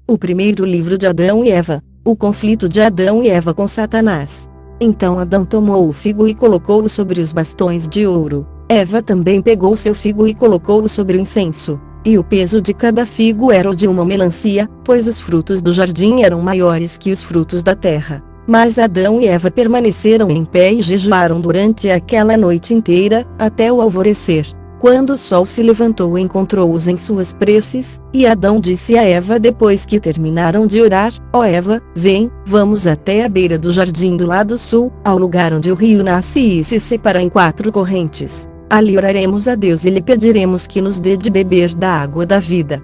O primeiro livro de Adão e Eva, o conflito de Adão e Eva com Satanás. Então Adão tomou o figo e colocou-o sobre os bastões de ouro. Eva também pegou seu figo e colocou-o sobre o incenso. E o peso de cada figo era o de uma melancia, pois os frutos do jardim eram maiores que os frutos da terra. Mas Adão e Eva permaneceram em pé e jejuaram durante aquela noite inteira, até o alvorecer. Quando o sol se levantou, encontrou-os em suas preces, e Adão disse a Eva depois que terminaram de orar: ó Eva, vem, vamos até a beira do jardim do lado sul, ao lugar onde o rio nasce e se separa em 4 correntes. Ali oraremos a Deus e lhe pediremos que nos dê de beber da água da vida.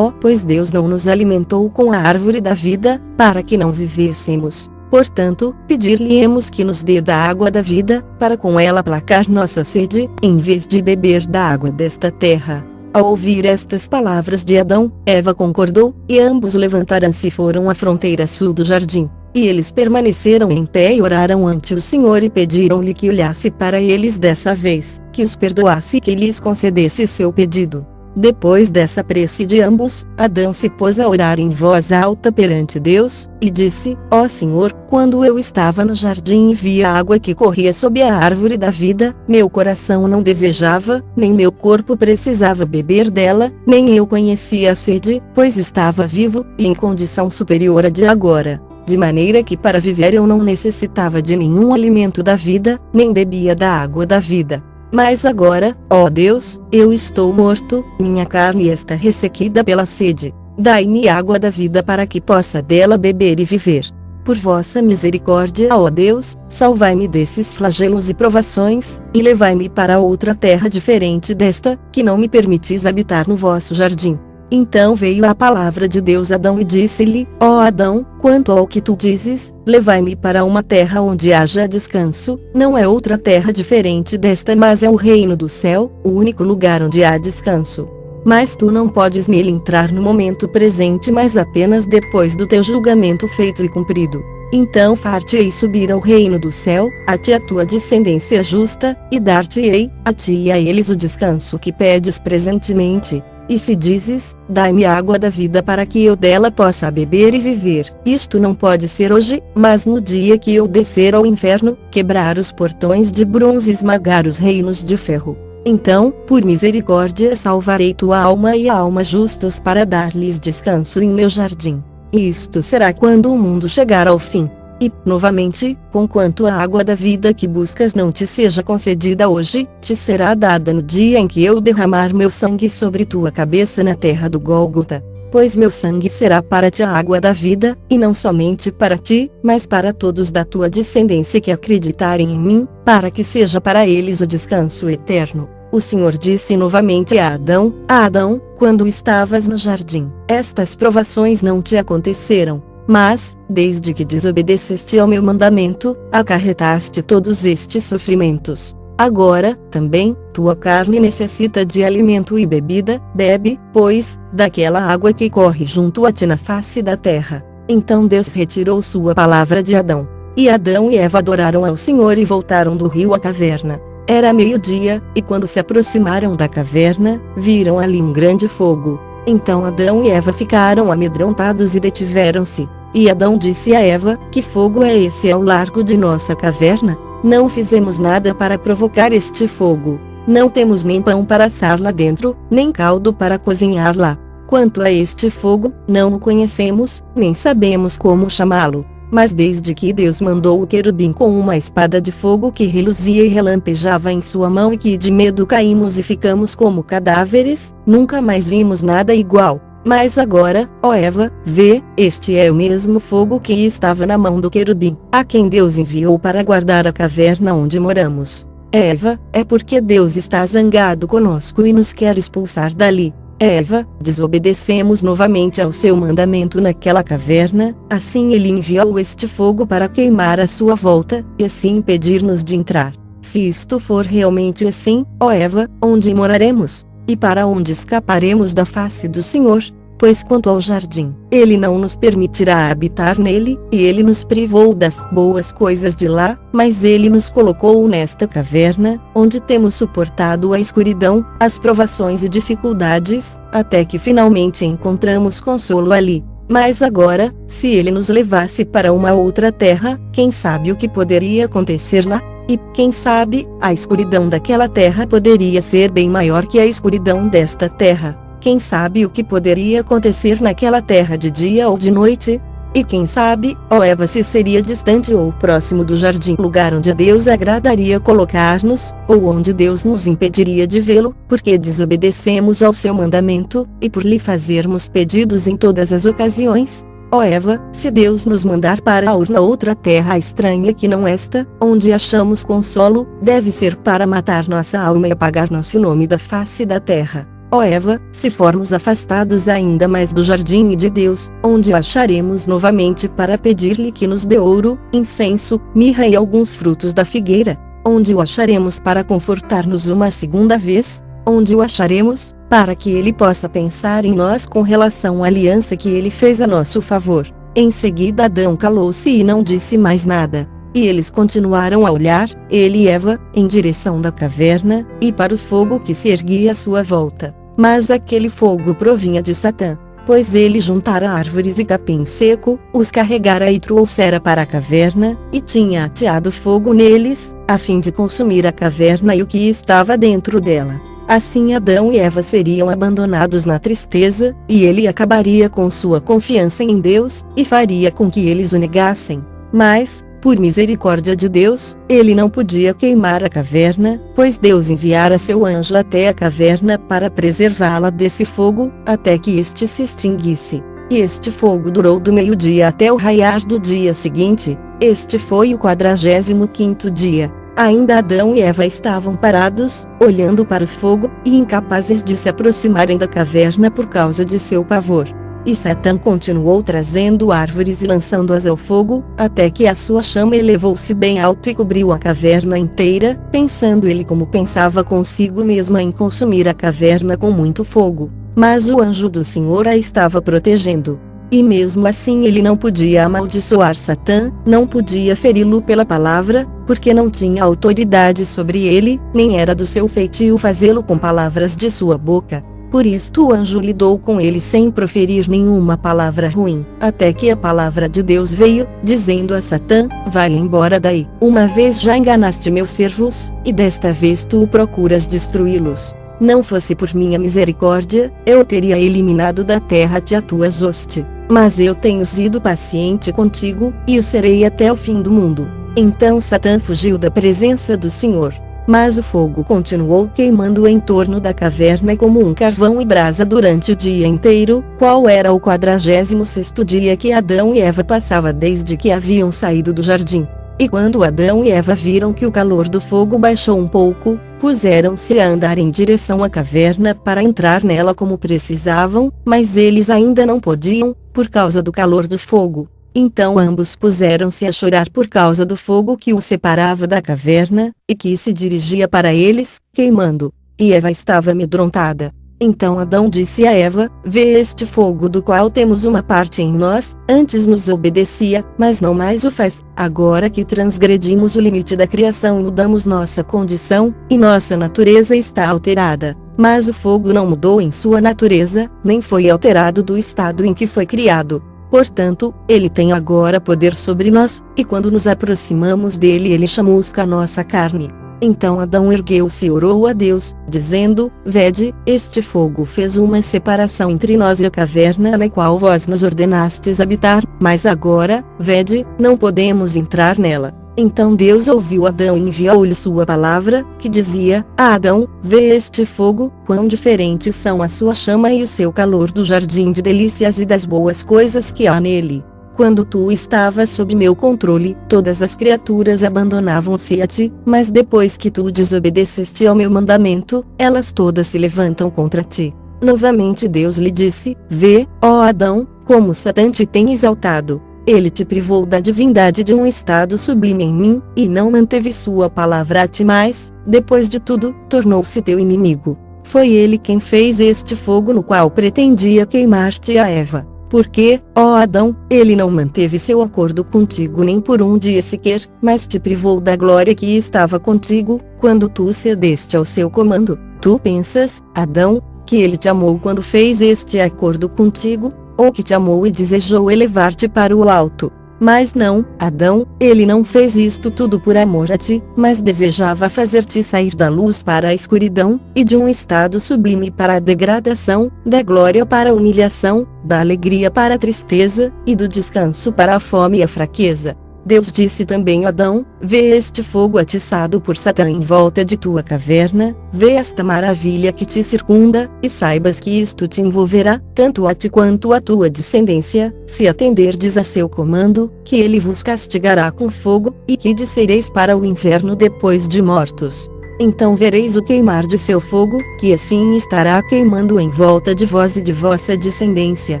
Pois Deus não nos alimentou com a árvore da vida, para que não vivêssemos. Portanto, pedir-lhe-emos que nos dê da água da vida, para com ela aplacar nossa sede, em vez de beber da água desta terra. Ao ouvir estas palavras de Adão, Eva concordou, e ambos levantaram-se e foram à fronteira sul do jardim. E eles permaneceram em pé e oraram ante o Senhor e pediram-lhe que olhasse para eles dessa vez, que os perdoasse e que lhes concedesse seu pedido. Depois dessa prece de ambos, Adão se pôs a orar em voz alta perante Deus, e disse: ó Senhor, quando eu estava no jardim e vi a água que corria sob a árvore da vida, meu coração não desejava, nem meu corpo precisava beber dela, nem eu conhecia a sede, pois estava vivo, e em condição superior à de agora. De maneira que para viver eu não necessitava de nenhum alimento da vida, nem bebia da água da vida. Mas agora, ó Deus, eu estou morto, minha carne está ressequida pela sede. Dai-me água da vida para que possa dela beber e viver. Por vossa misericórdia, ó Deus, salvai-me desses flagelos e provações, e levai-me para outra terra diferente desta, que não me permitis habitar no vosso jardim. Então veio a palavra de Deus a Adão e disse-lhe: ó Adão, quanto ao que tu dizes, levai-me para uma terra onde haja descanso, não é outra terra diferente desta, mas é o reino do céu, o único lugar onde há descanso. Mas tu não podes nele entrar no momento presente, mas apenas depois do teu julgamento feito e cumprido. Então far-te-ei subir ao reino do céu, a ti a tua descendência justa, e dar-te-ei, a ti e a eles, o descanso que pedes presentemente. E se dizes: dai-me água da vida para que eu dela possa beber e viver, isto não pode ser hoje, mas no dia que eu descer ao inferno, quebrar os portões de bronze e esmagar os reinos de ferro. Então, por misericórdia, salvarei tua alma e a alma justos para dar-lhes descanso em meu jardim. E isto será quando o mundo chegar ao fim. E, novamente, conquanto a água da vida que buscas não te seja concedida hoje, te será dada no dia em que eu derramar meu sangue sobre tua cabeça na terra do Gólgota. Pois meu sangue será para ti a água da vida, e não somente para ti, mas para todos da tua descendência que acreditarem em mim, para que seja para eles o descanso eterno. O Senhor disse novamente a Adão: Adão, quando estavas no jardim, estas provações não te aconteceram. Mas, desde que desobedeceste ao meu mandamento, acarretaste todos estes sofrimentos. Agora, também, tua carne necessita de alimento e bebida, bebe, pois, daquela água que corre junto a ti na face da terra. Então Deus retirou sua palavra de Adão. E Adão e Eva adoraram ao Senhor e voltaram do rio à caverna. Era meio-dia, e quando se aproximaram da caverna, viram ali um grande fogo. Então Adão e Eva ficaram amedrontados e detiveram-se. E Adão disse a Eva: que fogo é esse ao largo de nossa caverna? Não fizemos nada para provocar este fogo. Não temos nem pão para assar lá dentro, nem caldo para cozinhar lá. Quanto a este fogo, não o conhecemos, nem sabemos como chamá-lo. Mas desde que Deus mandou o querubim com uma espada de fogo que reluzia e relampejava em sua mão e que de medo caímos e ficamos como cadáveres, nunca mais vimos nada igual. Mas agora, ó Eva, vê, este é o mesmo fogo que estava na mão do querubim, a quem Deus enviou para guardar a caverna onde moramos. Eva, é porque Deus está zangado conosco e nos quer expulsar dali. Eva, desobedecemos novamente ao seu mandamento naquela caverna, assim ele enviou este fogo para queimar à sua volta, e assim impedir-nos de entrar. Se isto for realmente assim, ó Eva, onde moraremos? E para onde escaparemos da face do Senhor? Pois quanto ao jardim, ele não nos permitirá habitar nele, e ele nos privou das boas coisas de lá, mas ele nos colocou nesta caverna, onde temos suportado a escuridão, as provações e dificuldades, até que finalmente encontramos consolo ali. Mas agora, se ele nos levasse para uma outra terra, quem sabe o que poderia acontecer lá? E, quem sabe, a escuridão daquela terra poderia ser bem maior que a escuridão desta terra. Quem sabe o que poderia acontecer naquela terra de dia ou de noite? E quem sabe, ó Eva, se seria distante ou próximo do jardim, lugar onde a Deus agradaria colocar-nos, ou onde Deus nos impediria de vê-lo, porque desobedecemos ao seu mandamento, e por lhe fazermos pedidos em todas as ocasiões? Ó Eva, se Deus nos mandar para uma outra terra estranha que não esta, onde achamos consolo, deve ser para matar nossa alma e apagar nosso nome da face da terra. Ó Eva, se formos afastados ainda mais do jardim de Deus, onde o acharemos novamente para pedir-lhe que nos dê ouro, incenso, mirra e alguns frutos da figueira? Onde o acharemos para confortar-nos uma segunda vez? Onde o acharemos, para que ele possa pensar em nós com relação à aliança que ele fez a nosso favor? Em seguida Adão calou-se e não disse mais nada. E eles continuaram a olhar, ele e Eva, em direção da caverna, e para o fogo que se erguia à sua volta. Mas aquele fogo provinha de Satã, pois ele juntara árvores e capim seco, os carregara e trouxera para a caverna, e tinha ateado fogo neles, a fim de consumir a caverna e o que estava dentro dela. Assim Adão e Eva seriam abandonados na tristeza, e ele acabaria com sua confiança em Deus, e faria com que eles o negassem. Mas, por misericórdia de Deus, ele não podia queimar a caverna, pois Deus enviara seu anjo até a caverna para preservá-la desse fogo, até que este se extinguisse. E este fogo durou do meio-dia até o raiar do dia seguinte. Este foi o 45º dia. Ainda Adão e Eva estavam parados, olhando para o fogo, e incapazes de se aproximarem da caverna por causa de seu pavor. E Satã continuou trazendo árvores e lançando-as ao fogo, até que a sua chama elevou-se bem alto e cobriu a caverna inteira, pensando ele como pensava consigo mesmo em consumir a caverna com muito fogo. Mas o anjo do Senhor a estava protegendo. E mesmo assim ele não podia amaldiçoar Satã, não podia feri-lo pela palavra, porque não tinha autoridade sobre ele, nem era do seu feitio fazê-lo com palavras de sua boca. Por isto o anjo lidou com ele sem proferir nenhuma palavra ruim, até que a palavra de Deus veio, dizendo a Satã: vai embora daí, uma vez já enganaste meus servos, e desta vez tu procuras destruí-los. Não fosse por minha misericórdia, eu teria eliminado da terra te a tuas hoste. Mas eu tenho sido paciente contigo, e o serei até o fim do mundo. Então Satã fugiu da presença do Senhor. Mas o fogo continuou queimando em torno da caverna como um carvão e brasa durante o dia inteiro, qual era o 46º dia que Adão e Eva passava desde que haviam saído do jardim. E quando Adão e Eva viram que o calor do fogo baixou um pouco, puseram-se a andar em direção à caverna para entrar nela como precisavam, mas eles ainda não podiam, por causa do calor do fogo. Então ambos puseram-se a chorar por causa do fogo que os separava da caverna, e que se dirigia para eles, queimando. E Eva estava amedrontada. Então Adão disse a Eva: vê este fogo do qual temos uma parte em nós, antes nos obedecia, mas não mais o faz. Agora que transgredimos o limite da criação e mudamos nossa condição, e nossa natureza está alterada. Mas o fogo não mudou em sua natureza, nem foi alterado do estado em que foi criado. Portanto, ele tem agora poder sobre nós, e quando nos aproximamos dele ele chamusca a nossa carne. Então Adão ergueu-se e orou a Deus, dizendo: vede, este fogo fez uma separação entre nós e a caverna na qual vós nos ordenastes habitar, mas agora, vede, não podemos entrar nela. Então Deus ouviu Adão e enviou-lhe sua palavra, que dizia: Adão, vê este fogo, quão diferentes são a sua chama e o seu calor do jardim de delícias e das boas coisas que há nele. Quando tu estavas sob meu controle, todas as criaturas abandonavam-se a ti, mas depois que tu desobedeceste ao meu mandamento, elas todas se levantam contra ti. Novamente Deus lhe disse: vê, ó Adão, como Satã te tem exaltado. Ele te privou da divindade de um estado sublime em mim, e não manteve sua palavra a ti mais, depois de tudo, tornou-se teu inimigo. Foi ele quem fez este fogo no qual pretendia queimar-te a Eva. Porque, ó Adão, ele não manteve seu acordo contigo nem por um dia sequer, mas te privou da glória que estava contigo, quando tu cedeste ao seu comando. Tu pensas, Adão, que ele te amou quando fez este acordo contigo? ou que te amou e desejou elevar-te para o alto. Mas não, Adão, ele não fez isto tudo por amor a ti, mas desejava fazer-te sair da luz para a escuridão, e de um estado sublime para a degradação, da glória para a humilhação, da alegria para a tristeza, e do descanso para a fome e a fraqueza. Deus disse também a Adão: vê este fogo atiçado por Satã em volta de tua caverna, vê esta maravilha que te circunda, e saibas que isto te envolverá, tanto a ti quanto a tua descendência, se atenderdes a seu comando, que ele vos castigará com fogo, e que descereis para o inferno depois de mortos. Então vereis o queimar de seu fogo, que assim estará queimando em volta de vós e de vossa descendência.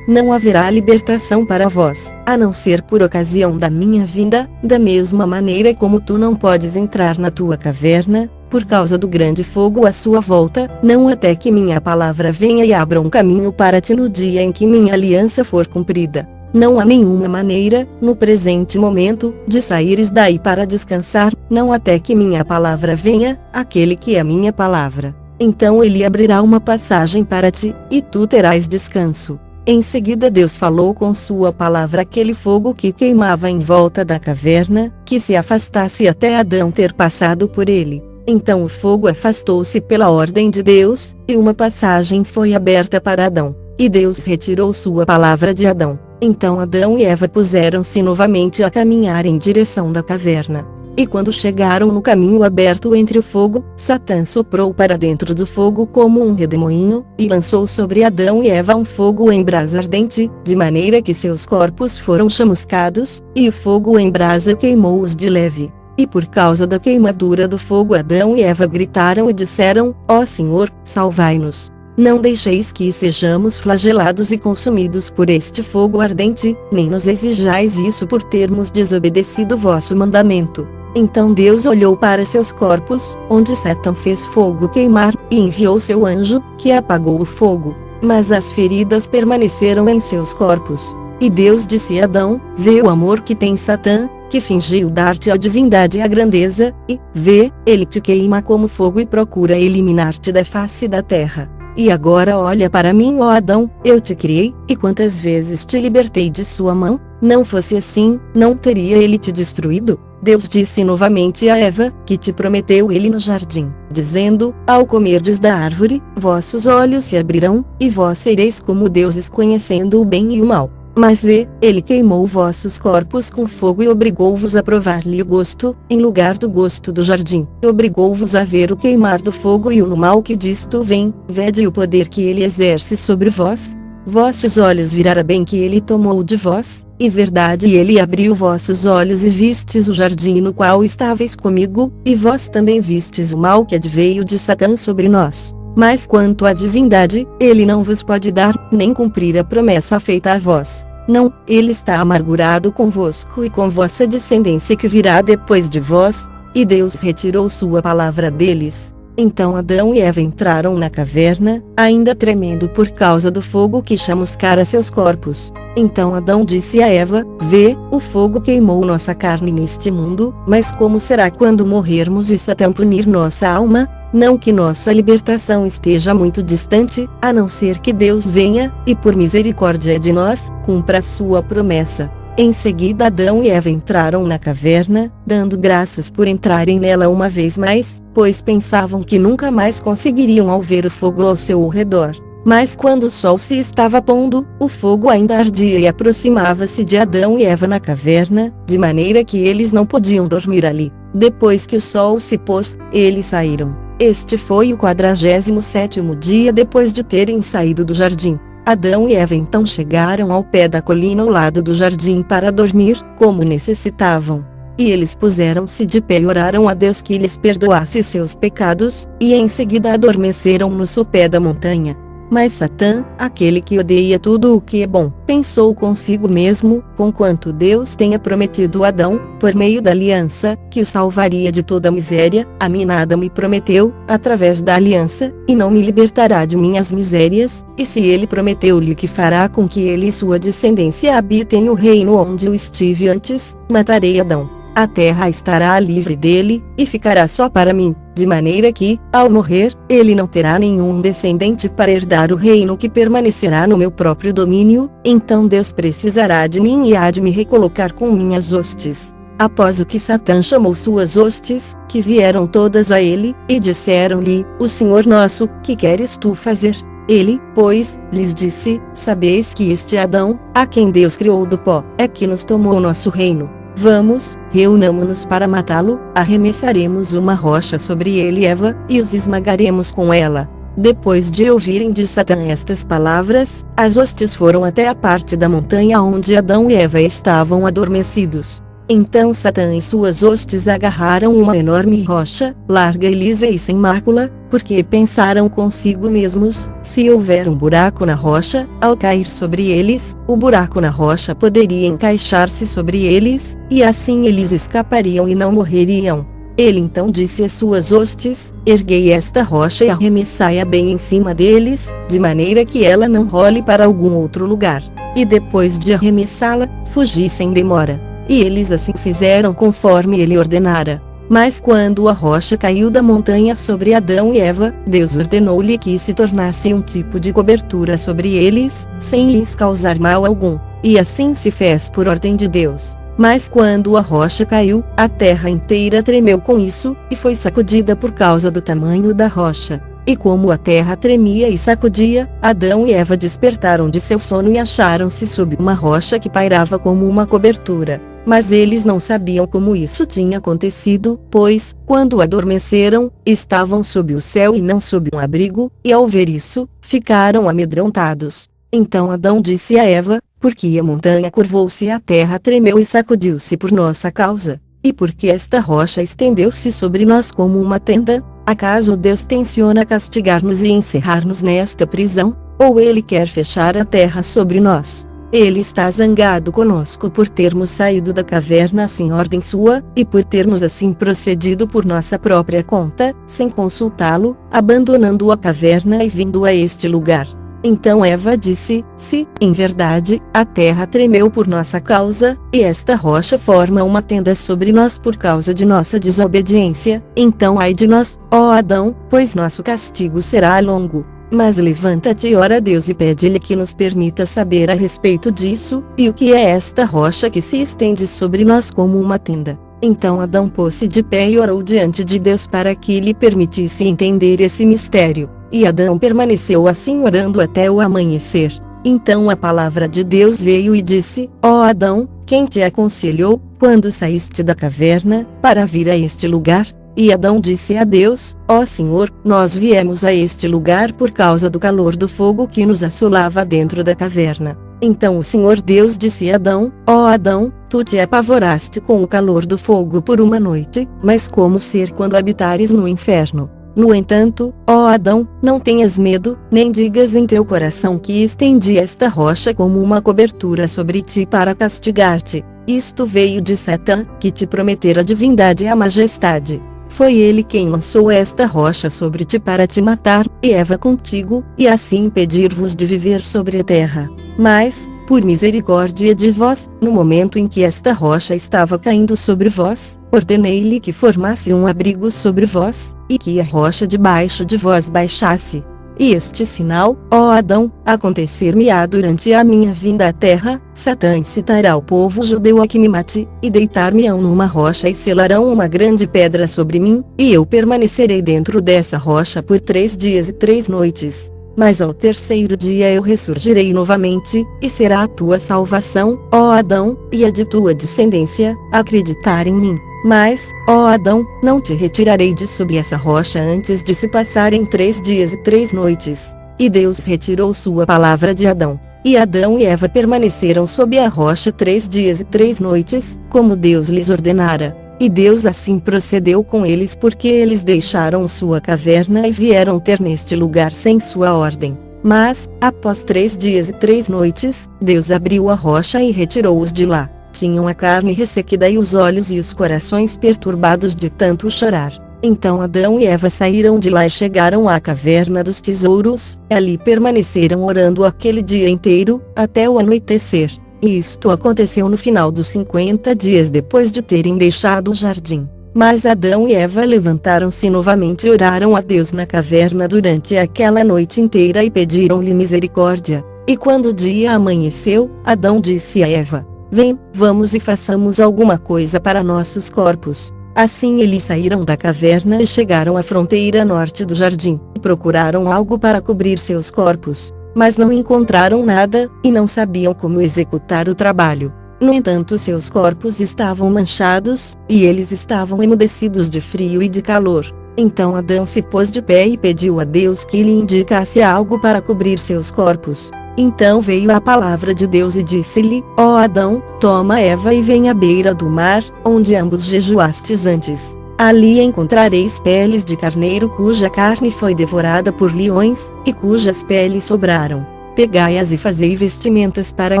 Não haverá libertação para vós, a não ser por ocasião da minha vinda, da mesma maneira como tu não podes entrar na tua caverna, por causa do grande fogo à sua volta, não até que minha palavra venha e abra um caminho para ti no dia em que minha aliança for cumprida. Não há nenhuma maneira, no presente momento, de saíres daí para descansar, não até que minha palavra venha, aquele que é minha palavra. Então ele abrirá uma passagem para ti, e tu terás descanso. Em seguida Deus falou com sua palavra aquele fogo que queimava em volta da caverna, que se afastasse até Adão ter passado por ele. Então o fogo afastou-se pela ordem de Deus, e uma passagem foi aberta para Adão. E Deus retirou sua palavra de Adão. Então Adão e Eva puseram-se novamente a caminhar em direção da caverna. E quando chegaram no caminho aberto entre o fogo, Satã soprou para dentro do fogo como um redemoinho, e lançou sobre Adão e Eva um fogo em brasa ardente, de maneira que seus corpos foram chamuscados, e o fogo em brasa queimou-os de leve. E por causa da queimadura do fogo Adão e Eva gritaram e disseram: ó Senhor, salvai-nos. Não deixeis que sejamos flagelados e consumidos por este fogo ardente, nem nos exijais isso por termos desobedecido vosso mandamento. Então Deus olhou para seus corpos, onde Satã fez fogo queimar, e enviou seu anjo, que apagou o fogo. Mas as feridas permaneceram em seus corpos. E Deus disse a Adão: vê o amor que tem Satã, que fingiu dar-te a divindade e a grandeza, e, vê, ele te queima como fogo e procura eliminar-te da face da terra. E agora olha para mim, ó Adão, eu te criei, e quantas vezes te libertei de sua mão? Não fosse assim, não teria ele te destruído? Deus disse novamente a Eva, que te prometeu ele no jardim, dizendo: ao comerdes da árvore, vossos olhos se abrirão, e vós sereis como deuses conhecendo o bem e o mal. Mas vê, ele queimou vossos corpos com fogo e obrigou-vos a provar-lhe o gosto, em lugar do gosto do jardim. Obrigou-vos a ver o queimar do fogo e o mal que disto vem, vede o poder que ele exerce sobre vós. Vossos olhos virá bem que ele tomou de vós, e verdade ele abriu vossos olhos e vistes o jardim no qual estáveis comigo, e vós também vistes o mal que adveio de Satã sobre nós. Mas quanto à divindade, ele não vos pode dar, nem cumprir a promessa feita a vós. Não, ele está amargurado convosco e com vossa descendência que virá depois de vós, e Deus retirou sua palavra deles. Então Adão e Eva entraram na caverna, ainda tremendo por causa do fogo que chamuscara seus corpos. Então Adão disse a Eva: vê, o fogo queimou nossa carne neste mundo, mas como será quando morrermos e Satã punir nossa alma? Não que nossa libertação esteja muito distante, a não ser que Deus venha, e por misericórdia de nós, cumpra a sua promessa. Em seguida Adão e Eva entraram na caverna, dando graças por entrarem nela uma vez mais, pois pensavam que nunca mais conseguiriam ao ver o fogo ao seu redor. Mas quando o sol se estava pondo, o fogo ainda ardia e aproximava-se de Adão e Eva na caverna, de maneira que eles não podiam dormir ali. Depois que o sol se pôs, eles saíram. Este foi o 47º dia depois de terem saído do jardim. Adão e Eva então chegaram ao pé da colina ao lado do jardim para dormir, como necessitavam. E eles puseram-se de pé e oraram a Deus que lhes perdoasse seus pecados, e em seguida adormeceram no sopé da montanha. Mas Satã, aquele que odeia tudo o que é bom, pensou consigo mesmo, conquanto Deus tenha prometido a Adão, por meio da aliança, que o salvaria de toda miséria, a mim nada me prometeu, através da aliança, e não me libertará de minhas misérias, e se ele prometeu-lhe que fará com que ele e sua descendência habitem o reino onde eu estive antes, matarei Adão. a terra estará livre dele, e ficará só para mim, de maneira que, ao morrer, ele não terá nenhum descendente para herdar o reino que permanecerá no meu próprio domínio, então Deus precisará de mim e há de me recolocar com minhas hostes. Após o que Satã chamou suas hostes, que vieram todas a ele, e disseram-lhe, o Senhor nosso, que queres tu fazer? Ele, pois, lhes disse, sabeis que este Adão, a quem Deus criou do pó, é que nos tomou o nosso reino. Vamos, reunamo-nos para matá-lo, arremessaremos uma rocha sobre ele e Eva, e os esmagaremos com ela. Depois de ouvirem de Satã estas palavras, as hostes foram até a parte da montanha onde Adão e Eva estavam adormecidos. Então Satã e suas hostes agarraram uma enorme rocha, larga e lisa e sem mácula, porque pensaram consigo mesmos, se houver um buraco na rocha, ao cair sobre eles, o buraco na rocha poderia encaixar-se sobre eles, e assim eles escapariam e não morreriam. Ele então disse às suas hostes, erguei esta rocha e arremessai-a bem em cima deles, de maneira que ela não role para algum outro lugar. E depois de arremessá-la, fugi sem demora. E eles assim fizeram conforme ele ordenara. Mas quando a rocha caiu da montanha sobre Adão e Eva, Deus ordenou-lhe que se tornasse um tipo de cobertura sobre eles, sem lhes causar mal algum. E assim se fez por ordem de Deus. Mas quando a rocha caiu, a terra inteira tremeu com isso, e foi sacudida por causa do tamanho da rocha. E como a terra tremia e sacudia, Adão e Eva despertaram de seu sono e acharam-se sob uma rocha que pairava como uma cobertura. Mas eles não sabiam como isso tinha acontecido, pois, quando adormeceram, estavam sob o céu e não sob um abrigo, e ao ver isso, ficaram amedrontados. Então Adão disse a Eva, porque a montanha curvou-se e a terra tremeu e sacudiu-se por nossa causa, e porque esta rocha estendeu-se sobre nós como uma tenda, acaso Deus tenciona castigar-nos e encerrar-nos nesta prisão, ou ele quer fechar a terra sobre nós? Ele está zangado conosco por termos saído da caverna sem ordem sua, e por termos assim procedido por nossa própria conta, sem consultá-lo, abandonando a caverna e vindo a este lugar. Então Eva disse, se, em verdade, a terra tremeu por nossa causa, e esta rocha forma uma tenda sobre nós por causa de nossa desobediência, então ai de nós, ó Adão, pois nosso castigo será longo. Mas levanta-te e ora a Deus e pede-lhe que nos permita saber a respeito disso, e o que é esta rocha que se estende sobre nós como uma tenda. Então Adão pôs-se de pé e orou diante de Deus para que lhe permitisse entender esse mistério. E Adão permaneceu assim orando até o amanhecer. Então a palavra de Deus veio e disse, ó Adão, quem te aconselhou, quando saíste da caverna, para vir a este lugar? E Adão disse a Deus, ó Senhor, nós viemos a este lugar por causa do calor do fogo que nos assolava dentro da caverna. Então o Senhor Deus disse a Adão, ó Adão, tu te apavoraste com o calor do fogo por uma noite, mas como ser quando habitares no inferno? No entanto, ó Adão, não tenhas medo, nem digas em teu coração que estendi esta rocha como uma cobertura sobre ti para castigar-te. Isto veio de Satã, que te prometera a divindade e a majestade. Foi ele quem lançou esta rocha sobre ti para te matar, e Eva contigo, e assim impedir-vos de viver sobre a terra. Mas, por misericórdia de vós, no momento em que esta rocha estava caindo sobre vós, ordenei-lhe que formasse um abrigo sobre vós, e que a rocha debaixo de vós baixasse. E este sinal, ó Adão, acontecer-me-á durante a minha vinda à terra, Satã incitará o povo judeu a que me mate, e deitar-me-ão numa rocha e selarão uma grande pedra sobre mim, e eu permanecerei dentro dessa rocha por 3 dias e 3 noites. Mas ao terceiro dia eu ressurgirei novamente, e será a tua salvação, ó Adão, e a de tua descendência, acreditar em mim. Mas, ó Adão, não te retirarei de sob essa rocha antes de se passarem 3 dias e 3 noites. E Deus retirou sua palavra de Adão. E Adão e Eva permaneceram sob a rocha 3 dias e 3 noites, como Deus lhes ordenara. E Deus assim procedeu com eles porque eles deixaram sua caverna e vieram ter neste lugar sem sua ordem. Mas, após 3 dias e 3 noites, Deus abriu a rocha e retirou-os de lá. Tinham a carne ressequida e os olhos e os corações perturbados de tanto chorar. Então Adão e Eva saíram de lá e chegaram à caverna dos tesouros, ali permaneceram orando aquele dia inteiro, até o anoitecer. E isto aconteceu no final dos 50 dias depois de terem deixado o jardim. Mas Adão e Eva levantaram-se novamente e oraram a Deus na caverna durante aquela noite inteira e pediram-lhe misericórdia. E quando o dia amanheceu, Adão disse a Eva: Vem, vamos e façamos alguma coisa para nossos corpos. Assim eles saíram da caverna e chegaram à fronteira norte do jardim, e procuraram algo para cobrir seus corpos, mas não encontraram nada, e não sabiam como executar o trabalho. No entanto, seus corpos estavam manchados, e eles estavam emudecidos de frio e de calor. Então Adão se pôs de pé e pediu a Deus que lhe indicasse algo para cobrir seus corpos. Então veio a palavra de Deus e disse-lhe: Ó Adão, toma Eva e vem à beira do mar, onde ambos jejuastes antes. Ali encontrareis peles de carneiro cuja carne foi devorada por leões, e cujas peles sobraram. Pegai-as e fazei vestimentas para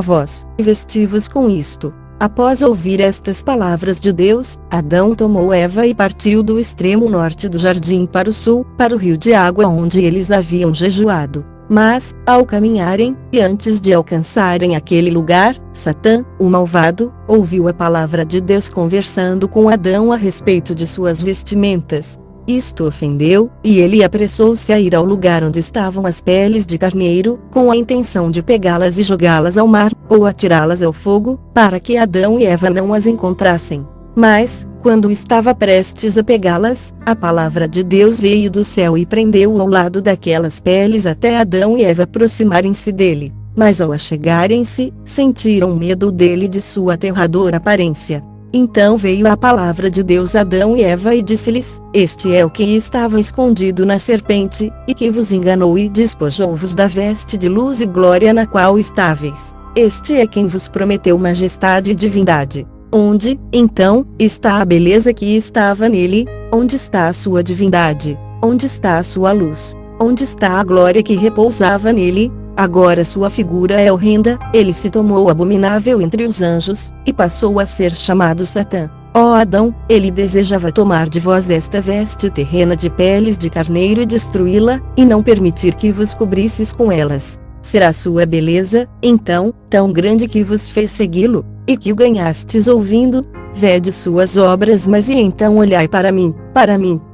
vós, e vesti-vos com isto. Após ouvir estas palavras de Deus, Adão tomou Eva e partiu do extremo norte do jardim para o sul, para o rio de água onde eles haviam jejuado. Mas, ao caminharem, e antes de alcançarem aquele lugar, Satã, o malvado, ouviu a palavra de Deus conversando com Adão a respeito de suas vestimentas. Isto ofendeu, e ele apressou-se a ir ao lugar onde estavam as peles de carneiro, com a intenção de pegá-las e jogá-las ao mar, ou atirá-las ao fogo, para que Adão e Eva não as encontrassem. Mas, quando estava prestes a pegá-las, a palavra de Deus veio do céu e prendeu-o ao lado daquelas peles até Adão e Eva aproximarem-se dele. Mas ao achegarem-se, sentiram medo dele e de sua aterradora aparência. Então veio a palavra de Deus a Adão e Eva e disse-lhes: Este é o que estava escondido na serpente, e que vos enganou e despojou-vos da veste de luz e glória na qual estáveis. Este é quem vos prometeu majestade e divindade. Onde, então, está a beleza que estava nele? Onde está a sua divindade? Onde está a sua luz? Onde está a glória que repousava nele? Agora sua figura é horrenda, ele se tornou abominável entre os anjos, e passou a ser chamado Satã. Ó Adão, ele desejava tomar de vós esta veste terrena de peles de carneiro e destruí-la, e não permitir que vos cobrisses com elas. Será sua beleza, então, tão grande que vos fez segui-lo, e que o ganhastes ouvindo? Vede suas obras, mas e então olhai para mim,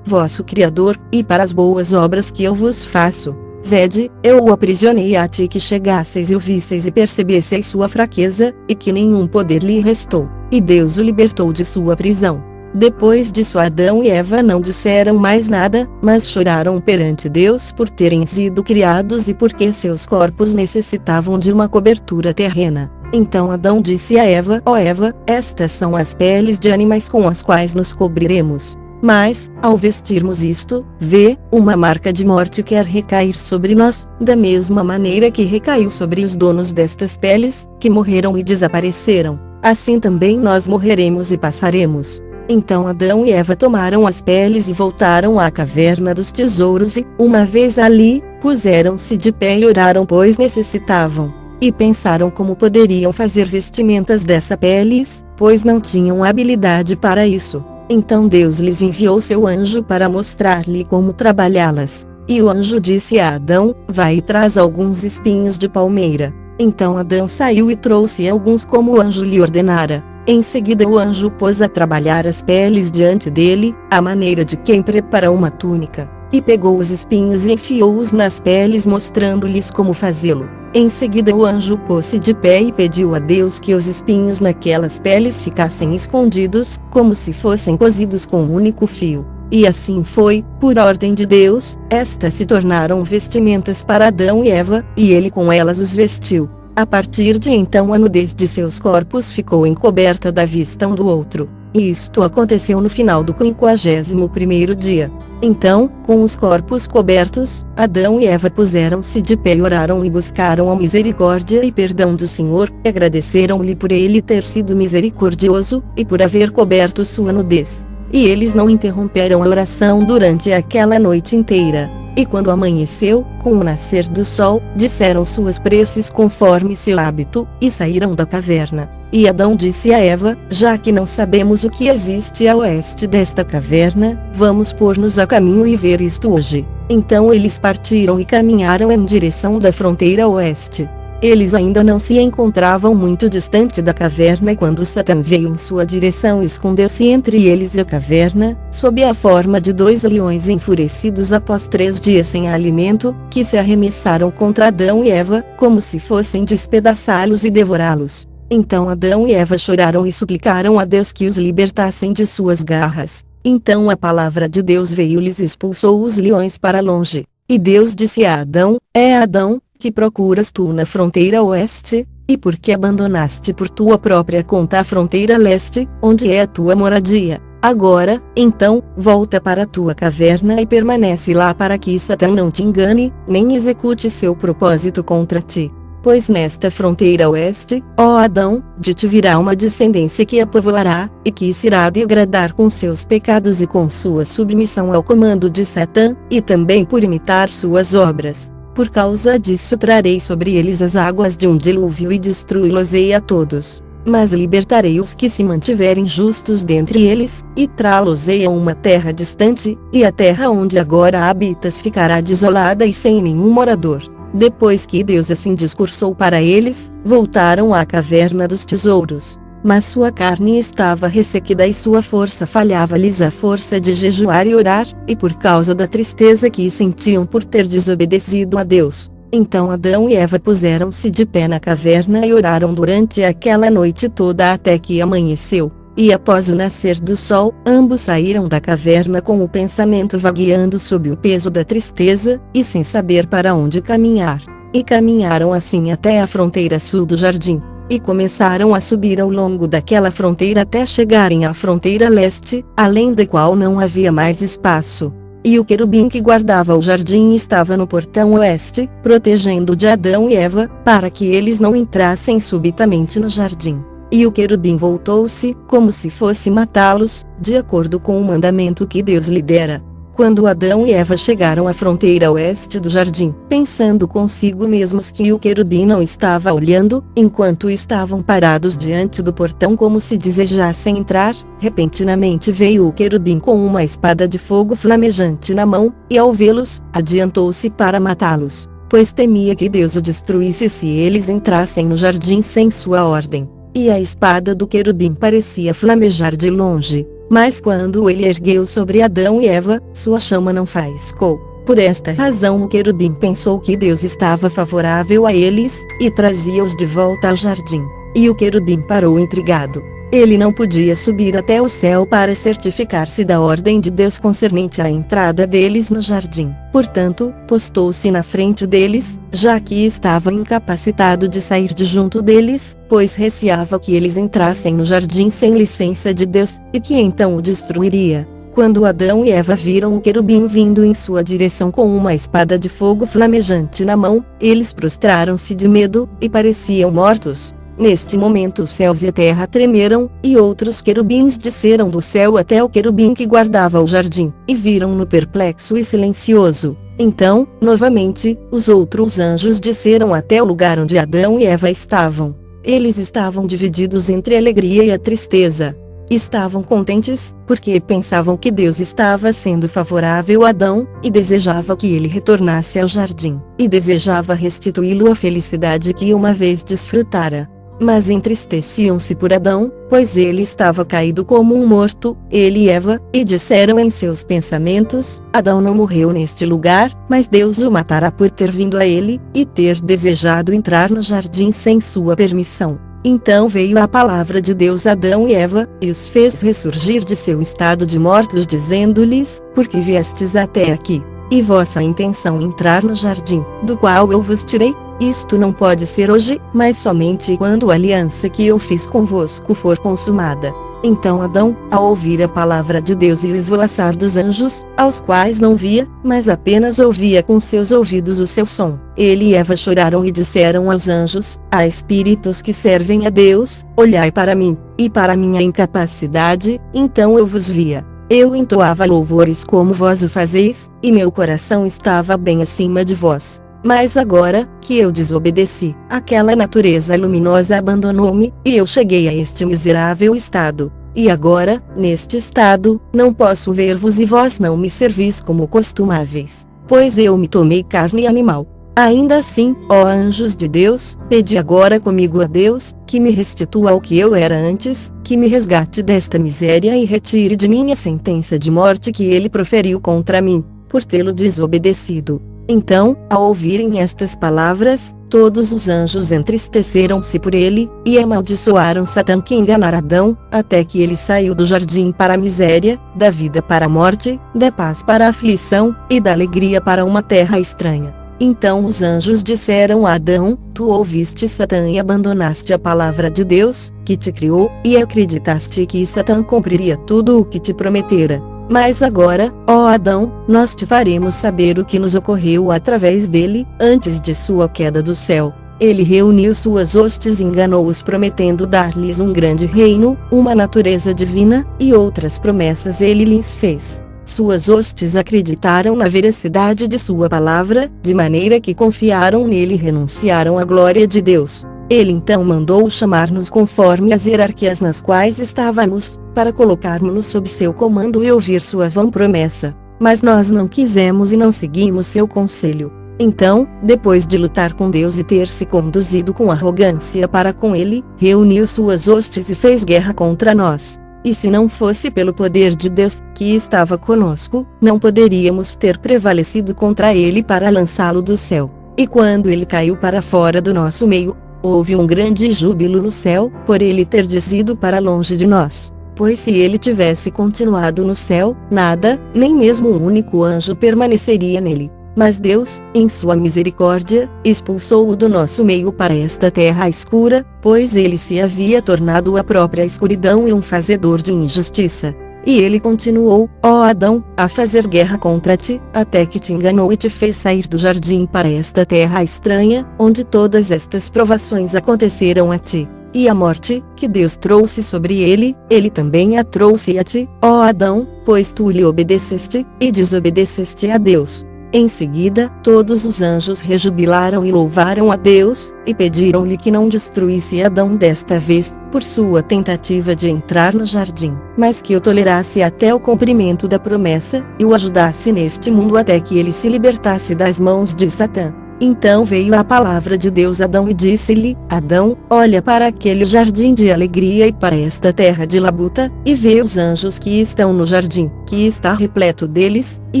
vosso Criador, e para as boas obras que eu vos faço. Vede, eu o aprisionei a ti que chegasseis e o visseis e percebesseis sua fraqueza, e que nenhum poder lhe restou, e Deus o libertou de sua prisão. Depois disso Adão e Eva não disseram mais nada, mas choraram perante Deus por terem sido criados e porque seus corpos necessitavam de uma cobertura terrena. Então Adão disse a Eva: Ó Eva, estas são as peles de animais com as quais nos cobriremos. Mas, ao vestirmos isto, vê, uma marca de morte quer recair sobre nós, da mesma maneira que recaiu sobre os donos destas peles, que morreram e desapareceram. Assim também nós morreremos e passaremos. Então Adão e Eva tomaram as peles e voltaram à caverna dos tesouros e, uma vez ali, puseram-se de pé e oraram, pois necessitavam. E pensaram como poderiam fazer vestimentas dessa peles, pois não tinham habilidade para isso. Então Deus lhes enviou seu anjo para mostrar-lhe como trabalhá-las. E o anjo disse a Adão: Vai e traz alguns espinhos de palmeira. Então Adão saiu e trouxe alguns como o anjo lhe ordenara. Em seguida o anjo pôs a trabalhar as peles diante dele, à maneira de quem prepara uma túnica. E pegou os espinhos e enfiou-os nas peles, mostrando-lhes como fazê-lo. Em seguida o anjo pôs-se de pé e pediu a Deus que os espinhos naquelas peles ficassem escondidos, como se fossem cozidos com um único fio. E assim foi, por ordem de Deus, estas se tornaram vestimentas para Adão e Eva, e ele com elas os vestiu. A partir de então a nudez de seus corpos ficou encoberta da vista um do outro. E isto aconteceu no final do 51º dia. Então, com os corpos cobertos, Adão e Eva puseram-se de pé e oraram e buscaram a misericórdia e perdão do Senhor, e agradeceram-lhe por ele ter sido misericordioso, e por haver coberto sua nudez. E eles não interromperam a oração durante aquela noite inteira. E quando amanheceu, com o nascer do sol, disseram suas preces conforme seu hábito, e saíram da caverna. E Adão disse a Eva: Já que não sabemos o que existe a oeste desta caverna, vamos pôr-nos a caminho e ver isto hoje. Então eles partiram e caminharam em direção da fronteira oeste. Eles ainda não se encontravam muito distante da caverna quando Satã veio em sua direção e escondeu-se entre eles e a caverna, sob a forma de 2 leões enfurecidos após 3 dias sem alimento, que se arremessaram contra Adão e Eva, como se fossem despedaçá-los e devorá-los. Então Adão e Eva choraram e suplicaram a Deus que os libertassem de suas garras. Então a palavra de Deus veio-lhes e expulsou os leões para longe. E Deus disse a Adão: É Adão, que procuras tu na fronteira oeste? E por que abandonaste por tua própria conta a fronteira leste, onde é a tua moradia? Agora, então, volta para a tua caverna e permanece lá para que Satã não te engane, nem execute seu propósito contra ti. Pois nesta fronteira oeste, ó Adão, de ti virá uma descendência que a povoará, e que se irá degradar com seus pecados e com sua submissão ao comando de Satã, e também por imitar suas obras. Por causa disso trarei sobre eles as águas de um dilúvio e destruí-los-ei a todos. Mas libertarei os que se mantiverem justos dentre eles, e trá-los-ei a uma terra distante, e a terra onde agora habitas ficará desolada e sem nenhum morador. Depois que Deus assim discursou para eles, voltaram à caverna dos tesouros. Mas sua carne estava ressequida e sua força falhava-lhes a força de jejuar e orar, e por causa da tristeza que sentiam por ter desobedecido a Deus. Então Adão e Eva puseram-se de pé na caverna e oraram durante aquela noite toda até que amanheceu. E após o nascer do sol, ambos saíram da caverna com o pensamento vagueando sob o peso da tristeza, e sem saber para onde caminhar. E caminharam assim até a fronteira sul do jardim. E começaram a subir ao longo daquela fronteira até chegarem à fronteira leste, além da qual não havia mais espaço. E o querubim que guardava o jardim estava no portão oeste, protegendo de Adão e Eva, para que eles não entrassem subitamente no jardim. E o querubim voltou-se, como se fosse matá-los, de acordo com o mandamento que Deus lhe dera. Quando Adão e Eva chegaram à fronteira oeste do jardim, pensando consigo mesmos que o querubim não estava olhando, enquanto estavam parados diante do portão como se desejassem entrar, repentinamente veio o querubim com uma espada de fogo flamejante na mão, e ao vê-los, adiantou-se para matá-los, pois temia que Deus o destruísse se eles entrassem no jardim sem sua ordem. E a espada do querubim parecia flamejar de longe. Mas quando ele ergueu sobre Adão e Eva, sua chama não faiscou. Por esta razão o querubim pensou que Deus estava favorável a eles, e trazia-os de volta ao jardim. E o querubim parou intrigado. Ele não podia subir até o céu para certificar-se da ordem de Deus concernente à entrada deles no jardim. Portanto, postou-se na frente deles, já que estava incapacitado de sair de junto deles, pois receava que eles entrassem no jardim sem licença de Deus, e que então o destruiria. Quando Adão e Eva viram o querubim vindo em sua direção com uma espada de fogo flamejante na mão, eles prostraram-se de medo, e pareciam mortos. Neste momento os céus e a terra tremeram, e outros querubins desceram do céu até o querubim que guardava o jardim, e viram-no perplexo e silencioso. Então, novamente, os outros anjos desceram até o lugar onde Adão e Eva estavam. Eles estavam divididos entre a alegria e a tristeza. Estavam contentes, porque pensavam que Deus estava sendo favorável a Adão, e desejava que ele retornasse ao jardim, e desejava restituí-lo à felicidade que uma vez desfrutara. Mas entristeciam-se por Adão, pois ele estava caído como um morto, ele e Eva, e disseram em seus pensamentos: Adão não morreu neste lugar, mas Deus o matará por ter vindo a ele, e ter desejado entrar no jardim sem sua permissão. Então veio a palavra de Deus a Adão e Eva, e os fez ressurgir de seu estado de mortos, dizendo-lhes: Por que viestes até aqui? E vossa intenção entrar no jardim, do qual eu vos tirei? Isto não pode ser hoje, mas somente quando a aliança que eu fiz convosco for consumada. Então Adão, ao ouvir a palavra de Deus e o esvoaçar dos anjos, aos quais não via, mas apenas ouvia com seus ouvidos o seu som, ele e Eva choraram e disseram aos anjos: Há espíritos que servem a Deus, olhai para mim, e para minha incapacidade, então eu vos via. Eu entoava louvores como vós o fazeis, e meu coração estava bem acima de vós. Mas agora, que eu desobedeci, aquela natureza luminosa abandonou-me, e eu cheguei a este miserável estado. E agora, neste estado, não posso ver-vos e vós não me servis como costumáveis. Pois eu me tomei carne animal. Ainda assim, ó anjos de Deus, pedi agora comigo a Deus, que me restitua ao que eu era antes, que me resgate desta miséria e retire de mim a sentença de morte que ele proferiu contra mim, por tê-lo desobedecido. Então, ao ouvirem estas palavras, todos os anjos entristeceram-se por ele, e amaldiçoaram Satã que enganara Adão, até que ele saiu do jardim para a miséria, da vida para a morte, da paz para a aflição, e da alegria para uma terra estranha. Então os anjos disseram a Adão: Tu ouviste Satã e abandonaste a palavra de Deus, que te criou, e acreditaste que Satã cumpriria tudo o que te prometera. Mas agora, ó Adão, nós te faremos saber o que nos ocorreu através dele, antes de sua queda do céu. Ele reuniu suas hostes e enganou-os prometendo dar-lhes um grande reino, uma natureza divina, e outras promessas ele lhes fez. Suas hostes acreditaram na veracidade de sua palavra, de maneira que confiaram nele e renunciaram à glória de Deus. Ele então mandou chamar-nos conforme as hierarquias nas quais estávamos, para colocarmos-nos sob seu comando e ouvir sua vã promessa. Mas nós não quisemos e não seguimos seu conselho. Então, depois de lutar com Deus e ter se conduzido com arrogância para com ele, reuniu suas hostes e fez guerra contra nós. E se não fosse pelo poder de Deus, que estava conosco, não poderíamos ter prevalecido contra ele para lançá-lo do céu. E quando ele caiu para fora do nosso meio, houve um grande júbilo no céu, por ele ter descido para longe de nós. Pois se ele tivesse continuado no céu, nada, nem mesmo um único anjo permaneceria nele. Mas Deus, em sua misericórdia, expulsou-o do nosso meio para esta terra escura, pois ele se havia tornado a própria escuridão e um fazedor de injustiça. E ele continuou, ó Adão, a fazer guerra contra ti, até que te enganou e te fez sair do jardim para esta terra estranha, onde todas estas provações aconteceram a ti. E a morte, que Deus trouxe sobre ele, ele também a trouxe a ti, ó Adão, pois tu lhe obedeceste, e desobedeceste a Deus. Em seguida, todos os anjos rejubilaram e louvaram a Deus, e pediram-lhe que não destruísse Adão desta vez, por sua tentativa de entrar no jardim, mas que o tolerasse até o cumprimento da promessa, e o ajudasse neste mundo até que ele se libertasse das mãos de Satã. Então veio a palavra de Deus a Adão e disse-lhe: Adão, olha para aquele jardim de alegria e para esta terra de labuta, e vê os anjos que estão no jardim, que está repleto deles, e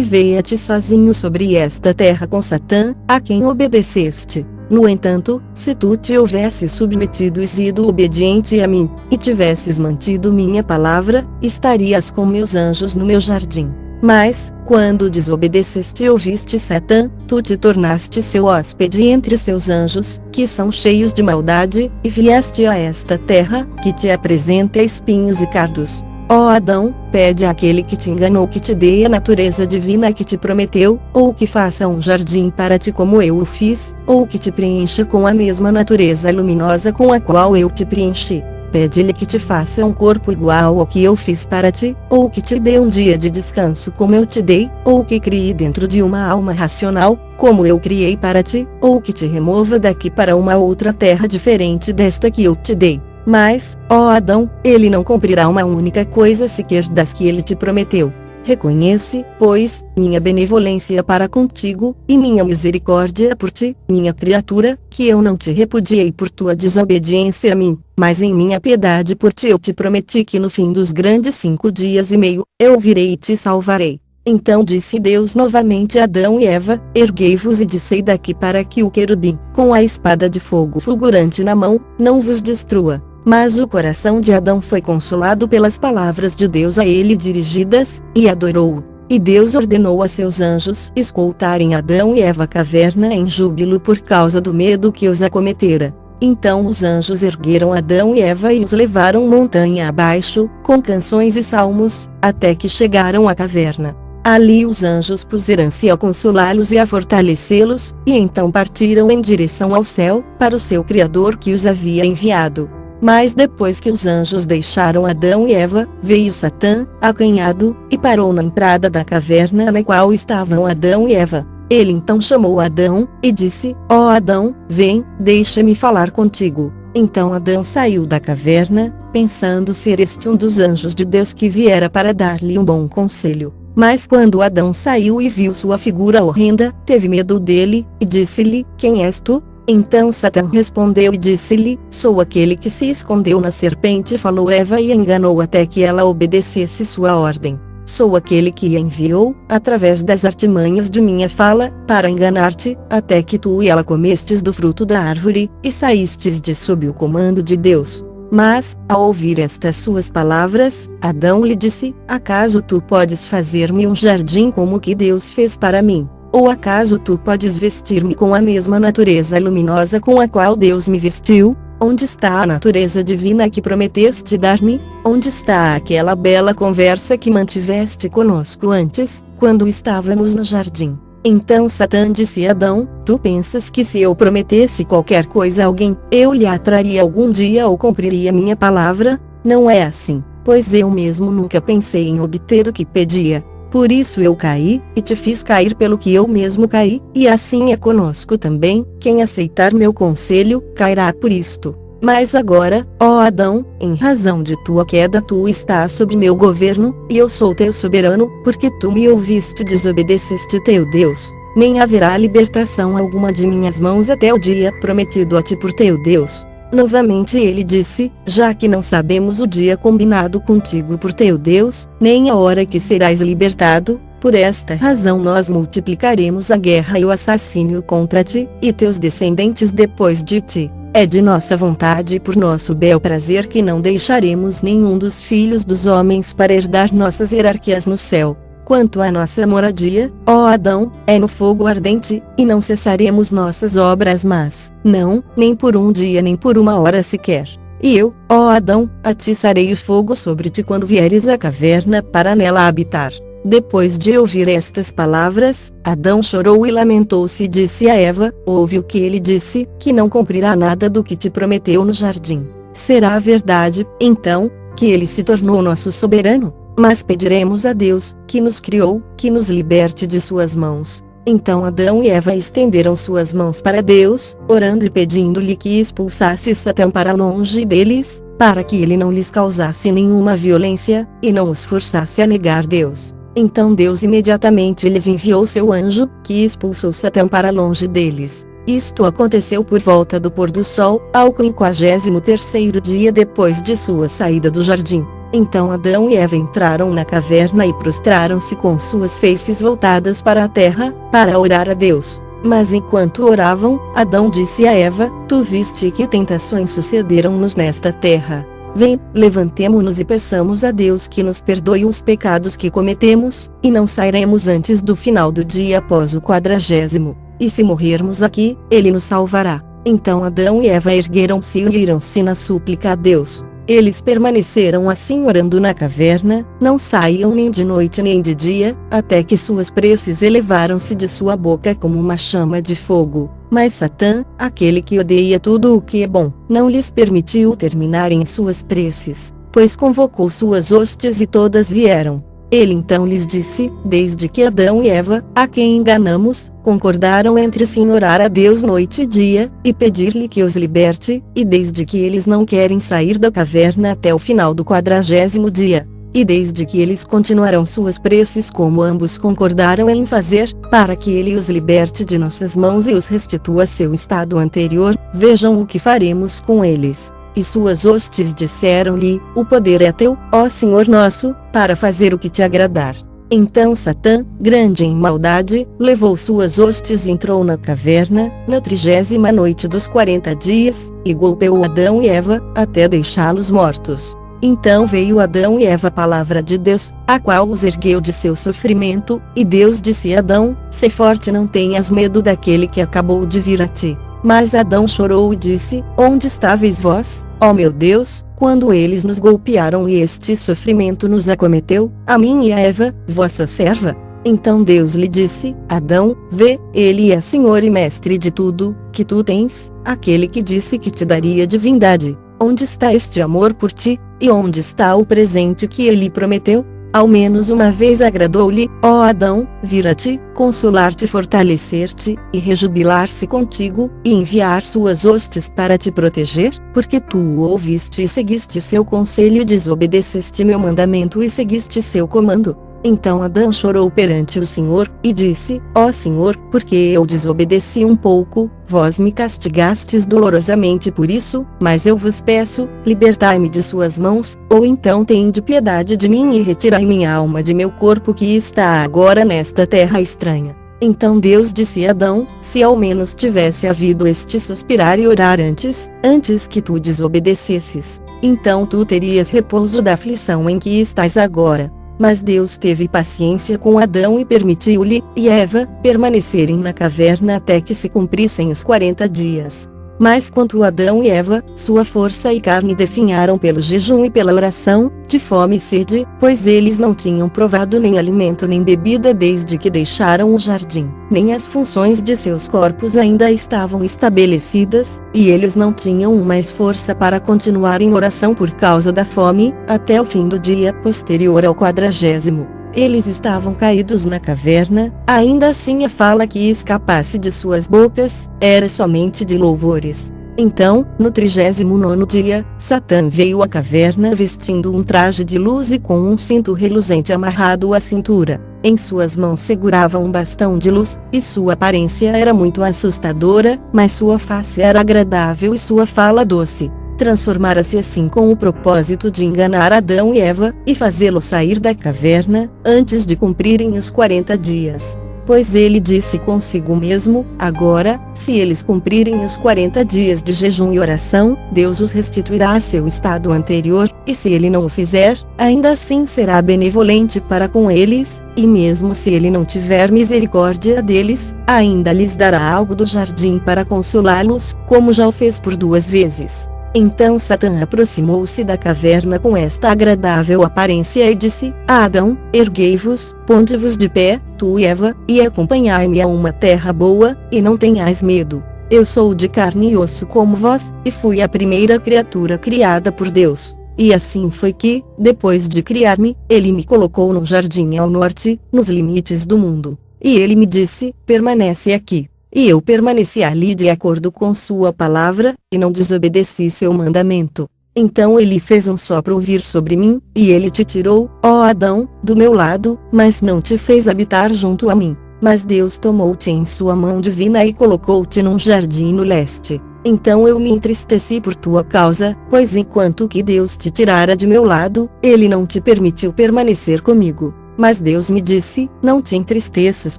veia-te sozinho sobre esta terra com Satã, a quem obedeceste. No entanto, se tu te houvesses submetido e sido obediente a mim, e tivesses mantido minha palavra, estarias com meus anjos no meu jardim. Mas, quando desobedeceste e ouviste Satã, tu te tornaste seu hóspede entre seus anjos, que são cheios de maldade, e vieste a esta terra, que te apresenta espinhos e cardos. Ó Adão, pede àquele que te enganou que te dê a natureza divina que te prometeu, ou que faça um jardim para ti como eu o fiz, ou que te preencha com a mesma natureza luminosa com a qual eu te preenchi. Pede-lhe que te faça um corpo igual ao que eu fiz para ti, ou que te dê um dia de descanso como eu te dei, ou que crie dentro de uma alma racional, como eu criei para ti, ou que te remova daqui para uma outra terra diferente desta que eu te dei. Mas, ó Adão, ele não cumprirá uma única coisa sequer das que ele te prometeu. Reconhece, pois, minha benevolência para contigo, e minha misericórdia por ti, minha criatura, que eu não te repudiei por tua desobediência a mim, mas em minha piedade por ti eu te prometi que no fim dos grandes 5 dias e meio, eu virei e te salvarei. Então disse Deus novamente a Adão e Eva: Erguei-vos e descei daqui para que o querubim, com a espada de fogo fulgurante na mão, não vos destrua. Mas o coração de Adão foi consolado pelas palavras de Deus a ele dirigidas, e adorou-o. E Deus ordenou a seus anjos escoltarem Adão e Eva à caverna em júbilo por causa do medo que os acometera. Então os anjos ergueram Adão e Eva e os levaram montanha abaixo, com canções e salmos, até que chegaram à caverna. Ali os anjos puseram-se a consolá-los e a fortalecê-los, e então partiram em direção ao céu, para o seu Criador que os havia enviado. Mas depois que os anjos deixaram Adão e Eva, veio Satã, acanhado, e parou na entrada da caverna na qual estavam Adão e Eva. Ele então chamou Adão, e disse: Ó Adão, vem, deixa-me falar contigo. Então Adão saiu da caverna, pensando ser este um dos anjos de Deus que viera para dar-lhe um bom conselho. Mas quando Adão saiu e viu sua figura horrenda, teve medo dele, e disse-lhe: Quem és tu? Então Satã respondeu e disse-lhe: Sou aquele que se escondeu na serpente, falou Eva e enganou até que ela obedecesse sua ordem. Sou aquele que a enviou, através das artimanhas de minha fala, para enganar-te, até que tu e ela comestes do fruto da árvore, e saístes de sob o comando de Deus. Mas, ao ouvir estas suas palavras, Adão lhe disse: Acaso tu podes fazer-me um jardim como o que Deus fez para mim? Ou acaso tu podes vestir-me com a mesma natureza luminosa com a qual Deus me vestiu? Onde está a natureza divina que prometeste dar-me? Onde está aquela bela conversa que mantiveste conosco antes, quando estávamos no jardim? Então Satã disse a Adão: Tu pensas que se eu prometesse qualquer coisa a alguém, eu lhe atraria algum dia ou cumpriria minha palavra? Não é assim, pois eu mesmo nunca pensei em obter o que pedia. Por isso eu caí, e te fiz cair pelo que eu mesmo caí, e assim é conosco também: quem aceitar meu conselho, cairá por isto. Mas agora, ó Adão, em razão de tua queda tu estás sob meu governo, e eu sou teu soberano, porque tu me ouviste e desobedeceste teu Deus. Nem haverá libertação alguma de minhas mãos até o dia prometido a ti por teu Deus. Novamente ele disse: Já que não sabemos o dia combinado contigo por teu Deus, nem a hora que serás libertado, por esta razão nós multiplicaremos a guerra e o assassínio contra ti, e teus descendentes depois de ti. É de nossa vontade e por nosso bel prazer que não deixaremos nenhum dos filhos dos homens para herdar nossas hierarquias no céu. Quanto à nossa moradia, ó Adão, é no fogo ardente, e não cessaremos nossas obras mas, não, nem por um dia nem por uma hora sequer. E eu, ó Adão, atiçarei o fogo sobre ti quando vieres à caverna para nela habitar. Depois de ouvir estas palavras, Adão chorou e lamentou-se e disse a Eva: Ouve o que ele disse, que não cumprirá nada do que te prometeu no jardim. Será verdade, então, que ele se tornou nosso soberano? Mas pediremos a Deus, que nos criou, que nos liberte de suas mãos. Então Adão e Eva estenderam suas mãos para Deus, orando e pedindo-lhe que expulsasse Satã para longe deles, para que ele não lhes causasse nenhuma violência, e não os forçasse a negar Deus. Então Deus imediatamente lhes enviou seu anjo, que expulsou Satã para longe deles. Isto aconteceu por volta do pôr do sol, ao 53º dia depois de sua saída do jardim. Então Adão e Eva entraram na caverna e prostraram-se com suas faces voltadas para a terra, para orar a Deus. Mas enquanto oravam, Adão disse a Eva: Tu viste que tentações sucederam-nos nesta terra. Vem, levantemo-nos e peçamos a Deus que nos perdoe os pecados que cometemos, e não sairemos antes do final do dia após o 40º. E se morrermos aqui, Ele nos salvará. Então Adão e Eva ergueram-se e uniram-se na súplica a Deus. Eles permaneceram assim orando na caverna, não saíam nem de noite nem de dia, até que suas preces elevaram-se de sua boca como uma chama de fogo. Mas Satã, aquele que odeia tudo o que é bom, não lhes permitiu terminarem suas preces, pois convocou suas hostes e todas vieram. Ele então lhes disse: Desde que Adão e Eva, a quem enganamos, concordaram entre si em orar a Deus noite e dia, e pedir-lhe que os liberte, e desde que eles não querem sair da caverna até o final do 40º dia, e desde que eles continuarão suas preces como ambos concordaram em fazer, para que ele os liberte de nossas mãos e os restitua a seu estado anterior, vejam o que faremos com eles. E suas hostes disseram-lhe: O poder é teu, ó Senhor nosso, para fazer o que te agradar. Então Satã, grande em maldade, levou suas hostes e entrou na caverna, na 30ª noite dos 40 dias, e golpeou Adão e Eva, até deixá-los mortos. Então veio Adão e Eva a palavra de Deus, a qual os ergueu de seu sofrimento, e Deus disse a Adão: Sê forte, não tenhas medo daquele que acabou de vir a ti. Mas Adão chorou e disse: Onde estáveis vós, ó meu Deus, quando eles nos golpearam e este sofrimento nos acometeu, a mim e a Eva, vossa serva? Então Deus lhe disse: Adão, vê, ele é Senhor e Mestre de tudo, que tu tens, aquele que disse que te daria divindade. Onde está este amor por ti, e onde está o presente que ele prometeu? Ao menos uma vez agradou-lhe, ó Adão, vir a ti, consolar-te, fortalecer-te, e rejubilar-se contigo, e enviar suas hostes para te proteger, porque tu o ouviste e seguiste seu conselho e desobedeceste meu mandamento e seguiste seu comando. Então Adão chorou perante o Senhor, e disse: Ó Senhor, porque eu desobedeci um pouco, vós me castigastes dolorosamente por isso, mas eu vos peço, libertai-me de suas mãos, ou então tende piedade de mim e retirai minha alma de meu corpo que está agora nesta terra estranha. Então Deus disse a Adão: se ao menos tivesse havido este suspirar e orar antes que tu desobedecesses, então tu terias repouso da aflição em que estás agora. Mas Deus teve paciência com Adão e permitiu-lhe e Eva permanecerem na caverna até que se cumprissem os 40 dias. Mas quanto a Adão e Eva, sua força e carne definharam pelo jejum e pela oração, de fome e sede, pois eles não tinham provado nem alimento nem bebida desde que deixaram o jardim, nem as funções de seus corpos ainda estavam estabelecidas, e eles não tinham mais força para continuar em oração por causa da fome, até o fim do dia posterior ao 40º. Eles estavam caídos na caverna, ainda assim a fala que escapasse de suas bocas, era somente de louvores. Então, no 39º dia, Satã veio à caverna vestindo um traje de luz e com um cinto reluzente amarrado à cintura. Em suas mãos segurava um bastão de luz, e sua aparência era muito assustadora, mas sua face era agradável e sua fala doce. Transformara-se assim com o propósito de enganar Adão e Eva, e fazê-los sair da caverna, antes de cumprirem os 40 dias. Pois ele disse consigo mesmo: agora, se eles cumprirem os 40 dias de jejum e oração, Deus os restituirá a seu estado anterior, e se ele não o fizer, ainda assim será benevolente para com eles, e mesmo se ele não tiver misericórdia deles, ainda lhes dará algo do jardim para consolá-los, como já o fez por 2 vezes. Então Satã aproximou-se da caverna com esta agradável aparência e disse a Adão: erguei-vos, ponde-vos de pé, tu e Eva, e acompanhai-me a uma terra boa, e não tenhais medo. Eu sou de carne e osso como vós, e fui a primeira criatura criada por Deus. E assim foi que, depois de criar-me, ele me colocou num jardim ao norte, nos limites do mundo. E ele me disse: permanece aqui. E eu permaneci ali de acordo com sua palavra, e não desobedeci seu mandamento. Então ele fez um sopro vir sobre mim, e ele te tirou, ó Adão, do meu lado, mas não te fez habitar junto a mim. Mas Deus tomou-te em sua mão divina e colocou-te num jardim no leste. Então eu me entristeci por tua causa, pois enquanto que Deus te tirara de meu lado, ele não te permitiu permanecer comigo. Mas Deus me disse: não te entristeças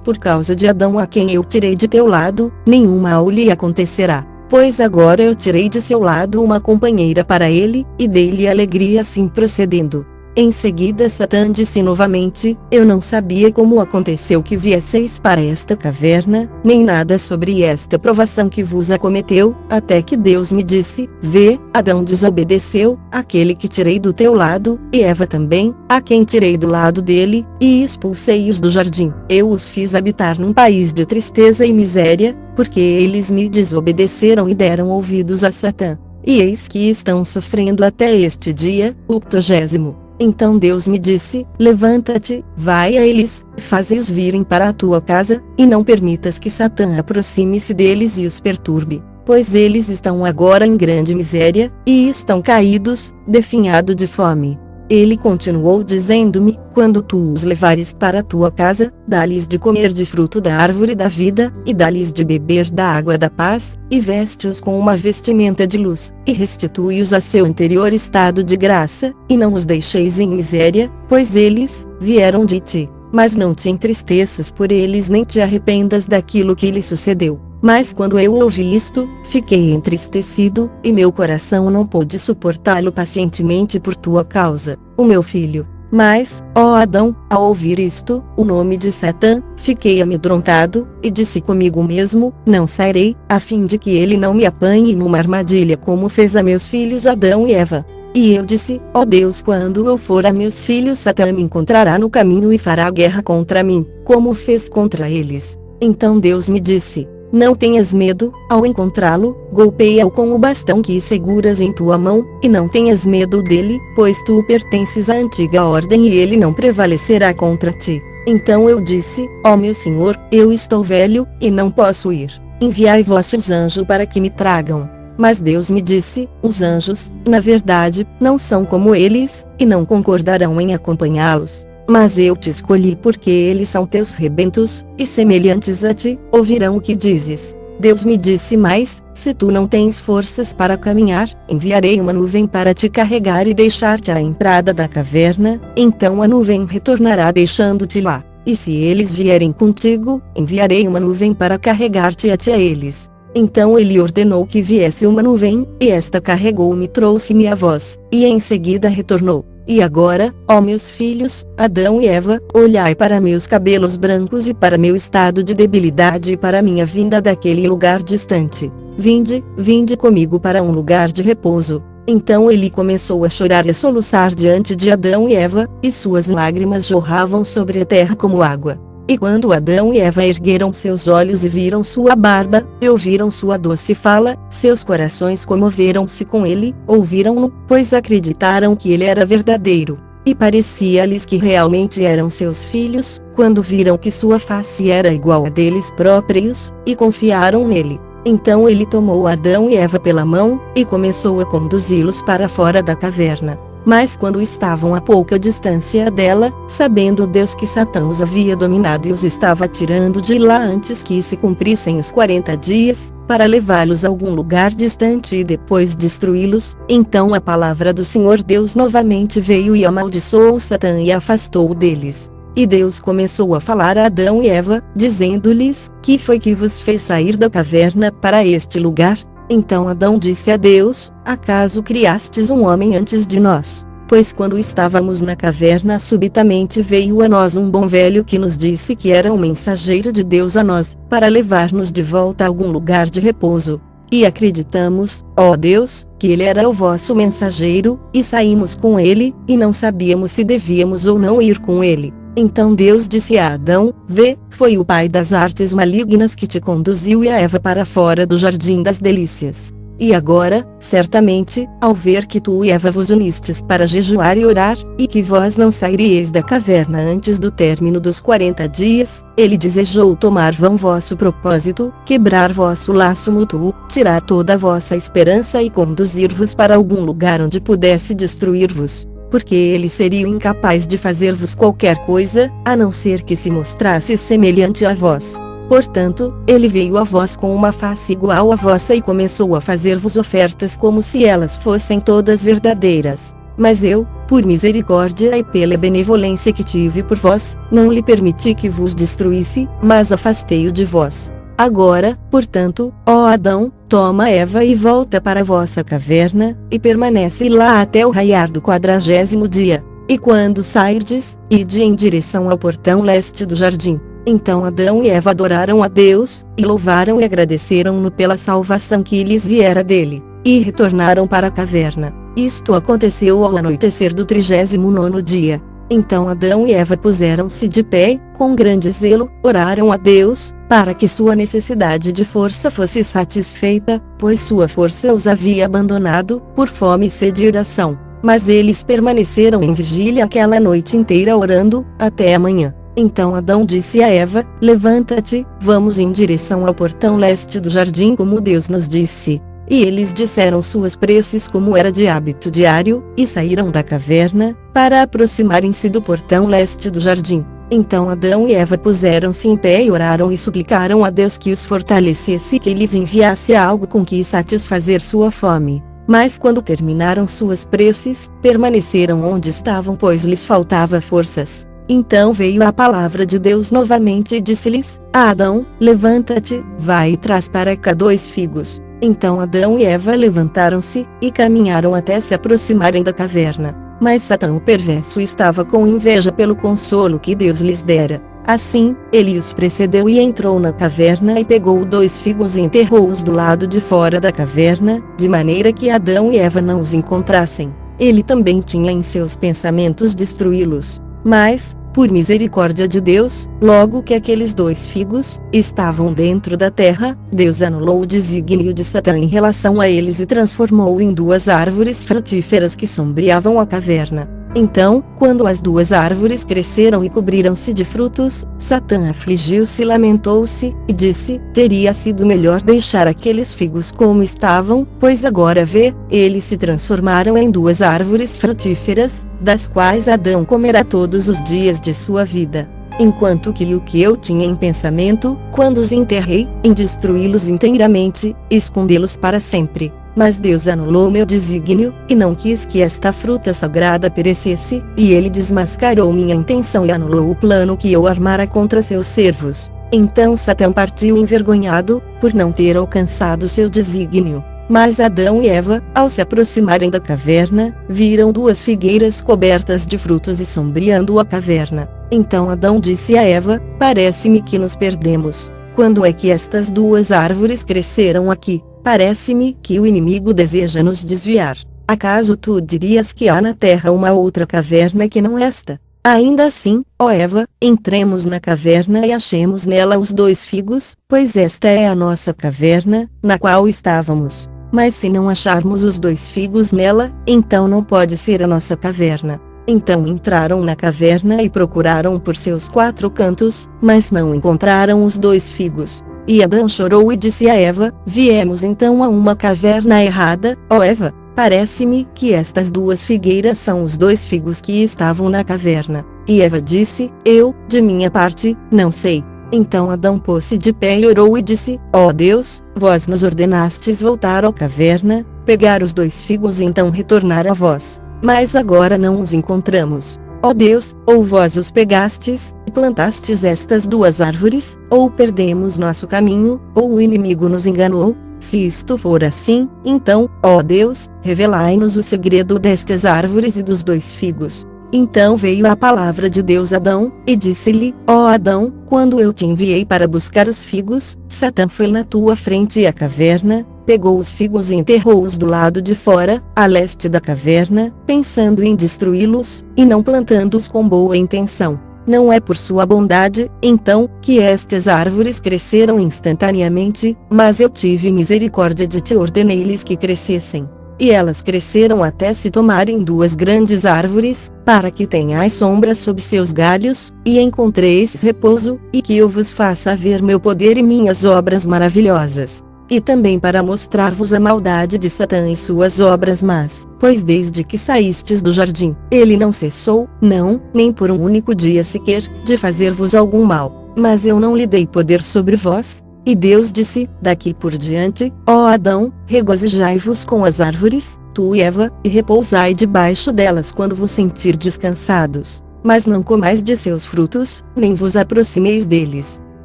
por causa de Adão a quem eu tirei de teu lado, nenhum mal lhe acontecerá. Pois agora eu tirei de seu lado uma companheira para ele, e dei-lhe alegria assim procedendo. Em seguida Satã disse novamente: eu não sabia como aconteceu que viesseis para esta caverna, nem nada sobre esta provação que vos acometeu, até que Deus me disse: vê, Adão desobedeceu, aquele que tirei do teu lado, e Eva também, a quem tirei do lado dele, e expulsei-os do jardim. Eu os fiz habitar num país de tristeza e miséria, porque eles me desobedeceram e deram ouvidos a Satã. E eis que estão sofrendo até este dia, o 40º. Então Deus me disse: levanta-te, vai a eles, faze-os virem para a tua casa, e não permitas que Satã aproxime-se deles e os perturbe, pois eles estão agora em grande miséria, e estão caídos, definhado de fome. Ele continuou dizendo-me: quando tu os levares para a tua casa, dá-lhes de comer de fruto da árvore da vida, e dá-lhes de beber da água da paz, e veste-os com uma vestimenta de luz, e restitui-os a seu anterior estado de graça, e não os deixeis em miséria, pois eles vieram de ti. Mas não te entristeças por eles nem te arrependas daquilo que lhes sucedeu. Mas quando eu ouvi isto, fiquei entristecido, e meu coração não pôde suportá-lo pacientemente por tua causa, o meu filho. Mas, ó Adão, ao ouvir isto, o nome de Satã, fiquei amedrontado, e disse comigo mesmo: não sairei, a fim de que ele não me apanhe numa armadilha como fez a meus filhos Adão e Eva. E eu disse: ó Deus, quando eu for a meus filhos, Satã me encontrará no caminho e fará guerra contra mim, como fez contra eles. Então Deus me disse: não tenhas medo, ao encontrá-lo, golpeia-o com o bastão que seguras em tua mão, e não tenhas medo dele, pois tu pertences à antiga ordem e ele não prevalecerá contra ti. Então eu disse: ó meu Senhor, eu estou velho, e não posso ir. Enviai vossos anjos para que me tragam. Mas Deus me disse: os anjos, na verdade, não são como eles, e não concordarão em acompanhá-los. Mas eu te escolhi porque eles são teus rebentos, e semelhantes a ti, ouvirão o que dizes. Deus me disse mais: se tu não tens forças para caminhar, enviarei uma nuvem para te carregar e deixar-te à entrada da caverna, então a nuvem retornará deixando-te lá. E se eles vierem contigo, enviarei uma nuvem para carregar-te a eles. Então ele ordenou que viesse uma nuvem, e esta carregou-me e trouxe-me a vós, e em seguida retornou. E agora, ó meus filhos, Adão e Eva, olhai para meus cabelos brancos e para meu estado de debilidade e para minha vinda daquele lugar distante. Vinde comigo para um lugar de repouso. Então ele começou a chorar e a soluçar diante de Adão e Eva, e suas lágrimas jorravam sobre a terra como água. E quando Adão e Eva ergueram seus olhos e viram sua barba, e ouviram sua doce fala, seus corações comoveram-se com ele, ouviram-no, pois acreditaram que ele era verdadeiro. E parecia-lhes que realmente eram seus filhos, quando viram que sua face era igual a deles próprios, e confiaram nele. Então ele tomou Adão e Eva pela mão, e começou a conduzi-los para fora da caverna. Mas quando estavam a pouca distância dela, sabendo Deus que Satã os havia dominado e os estava tirando de lá antes que se cumprissem os 40 dias, para levá-los a algum lugar distante e depois destruí-los, então a palavra do Senhor Deus novamente veio e amaldiçoou Satã e afastou-o deles. E Deus começou a falar a Adão e Eva, dizendo-lhes: que foi que vos fez sair da caverna para este lugar? Então Adão disse a Deus: acaso criastes um homem antes de nós? Pois quando estávamos na caverna subitamente veio a nós um bom velho que nos disse que era um mensageiro de Deus a nós, para levar-nos de volta a algum lugar de repouso. E acreditamos, ó Deus, que ele era o vosso mensageiro, e saímos com ele, e não sabíamos se devíamos ou não ir com ele. Então Deus disse a Adão: vê, foi o pai das artes malignas que te conduziu e a Eva para fora do jardim das delícias. E agora, certamente, ao ver que tu e Eva vos unistes para jejuar e orar, e que vós não sairíeis da caverna antes do término dos 40 dias, ele desejou tomar vão vosso propósito, quebrar vosso laço mútuo, tirar toda a vossa esperança e conduzir-vos para algum lugar onde pudesse destruir-vos. Porque ele seria incapaz de fazer-vos qualquer coisa, a não ser que se mostrasse semelhante a vós. Portanto, ele veio a vós com uma face igual à vossa e começou a fazer-vos ofertas como se elas fossem todas verdadeiras. Mas eu, por misericórdia e pela benevolência que tive por vós, não lhe permiti que vos destruísse, mas afastei-o de vós. Agora, portanto, ó Adão, toma Eva e volta para a vossa caverna, e permanece lá até o raiar do 40º dia. E quando sairdes, ide em direção ao portão leste do jardim. Então Adão e Eva adoraram a Deus, e louvaram e agradeceram-no pela salvação que lhes viera dele, e retornaram para a caverna. Isto aconteceu ao anoitecer do 39º dia. Então Adão e Eva puseram-se de pé, com grande zelo, oraram a Deus, para que sua necessidade de força fosse satisfeita, pois sua força os havia abandonado, por fome e sede e oração. Mas eles permaneceram em vigília aquela noite inteira orando, até a manhã. Então Adão disse a Eva: levanta-te, vamos em direção ao portão leste do jardim como Deus nos disse. E eles disseram suas preces como era de hábito diário, e saíram da caverna, para aproximarem-se do portão leste do jardim. Então Adão e Eva puseram-se em pé e oraram e suplicaram a Deus que os fortalecesse e que lhes enviasse algo com que satisfazer sua fome. Mas quando terminaram suas preces, permaneceram onde estavam pois lhes faltava forças. Então veio a palavra de Deus novamente e disse-lhes: Adão, levanta-te, vai e traz para cá 2 figos. Então Adão e Eva levantaram-se, e caminharam até se aproximarem da caverna. Mas Satã o perverso estava com inveja pelo consolo que Deus lhes dera. Assim, ele os precedeu e entrou na caverna e pegou 2 figos e enterrou-os do lado de fora da caverna, de maneira que Adão e Eva não os encontrassem. Ele também tinha em seus pensamentos destruí-los. Mas, por misericórdia de Deus, logo que aqueles 2 figos estavam dentro da terra, Deus anulou o desígnio de Satã em relação a eles e transformou em 2 árvores frutíferas que sombreavam a caverna. Então, quando as duas árvores cresceram e cobriram-se de frutos, Satã afligiu-se e lamentou-se, e disse: teria sido melhor deixar aqueles figos como estavam, pois agora vê, eles se transformaram em duas árvores frutíferas, das quais Adão comerá todos os dias de sua vida. Enquanto que o que eu tinha em pensamento, quando os enterrei, em destruí-los inteiramente, escondê-los para sempre. Mas Deus anulou meu desígnio, e não quis que esta fruta sagrada perecesse, e ele desmascarou minha intenção e anulou o plano que eu armara contra seus servos. Então Satã partiu envergonhado, por não ter alcançado seu desígnio. Mas Adão e Eva, ao se aproximarem da caverna, viram duas figueiras cobertas de frutos e sombreando a caverna. Então Adão disse a Eva: parece-me que nos perdemos. Quando é que estas duas árvores cresceram aqui? Parece-me que o inimigo deseja nos desviar. Acaso tu dirias que há na terra uma outra caverna que não esta? Ainda assim, ó Eva, entremos na caverna e achemos nela os dois figos, pois esta é a nossa caverna, na qual estávamos. Mas se não acharmos os dois figos nela, então não pode ser a nossa caverna. Então entraram na caverna e procuraram por seus quatro cantos, mas não encontraram os dois figos. E Adão chorou e disse a Eva: viemos então a uma caverna errada, ó Eva. Parece-me que estas duas figueiras são os dois figos que estavam na caverna. E Eva disse: eu, de minha parte, não sei. Então Adão pôs-se de pé e orou e disse: ó Deus, vós nos ordenastes voltar à caverna, pegar os dois figos e então retornar a vós. Mas agora não os encontramos. Ó Deus, ou vós os pegastes, e plantastes estas duas árvores, ou perdemos nosso caminho, ou o inimigo nos enganou. Se isto for assim, então, ó Deus, revelai-nos o segredo destas árvores e dos dois figos. Então veio a palavra de Deus a Adão, e disse-lhe: ó Adão, quando eu te enviei para buscar os figos, Satã foi na tua frente à caverna, pegou os figos e enterrou-os do lado de fora, a leste da caverna, pensando em destruí-los, e não plantando-os com boa intenção. Não é por sua bondade, então, que estas árvores cresceram instantaneamente, mas eu tive misericórdia de ti e ordenei-lhes que crescessem. E elas cresceram até se tomarem duas grandes árvores, para que tenhais sombra sob seus galhos, e encontreis repouso, e que eu vos faça ver meu poder e minhas obras maravilhosas. E também para mostrar-vos a maldade de Satã e suas obras más, pois desde que saístes do jardim, ele não cessou, não, nem por um único dia sequer, de fazer-vos algum mal. Mas eu não lhe dei poder sobre vós. E Deus disse: daqui por diante, ó Adão, regozijai-vos com as árvores, tu e Eva, e repousai debaixo delas quando vos sentirdes cansados. Mas não comais de seus frutos, nem vos aproximeis deles.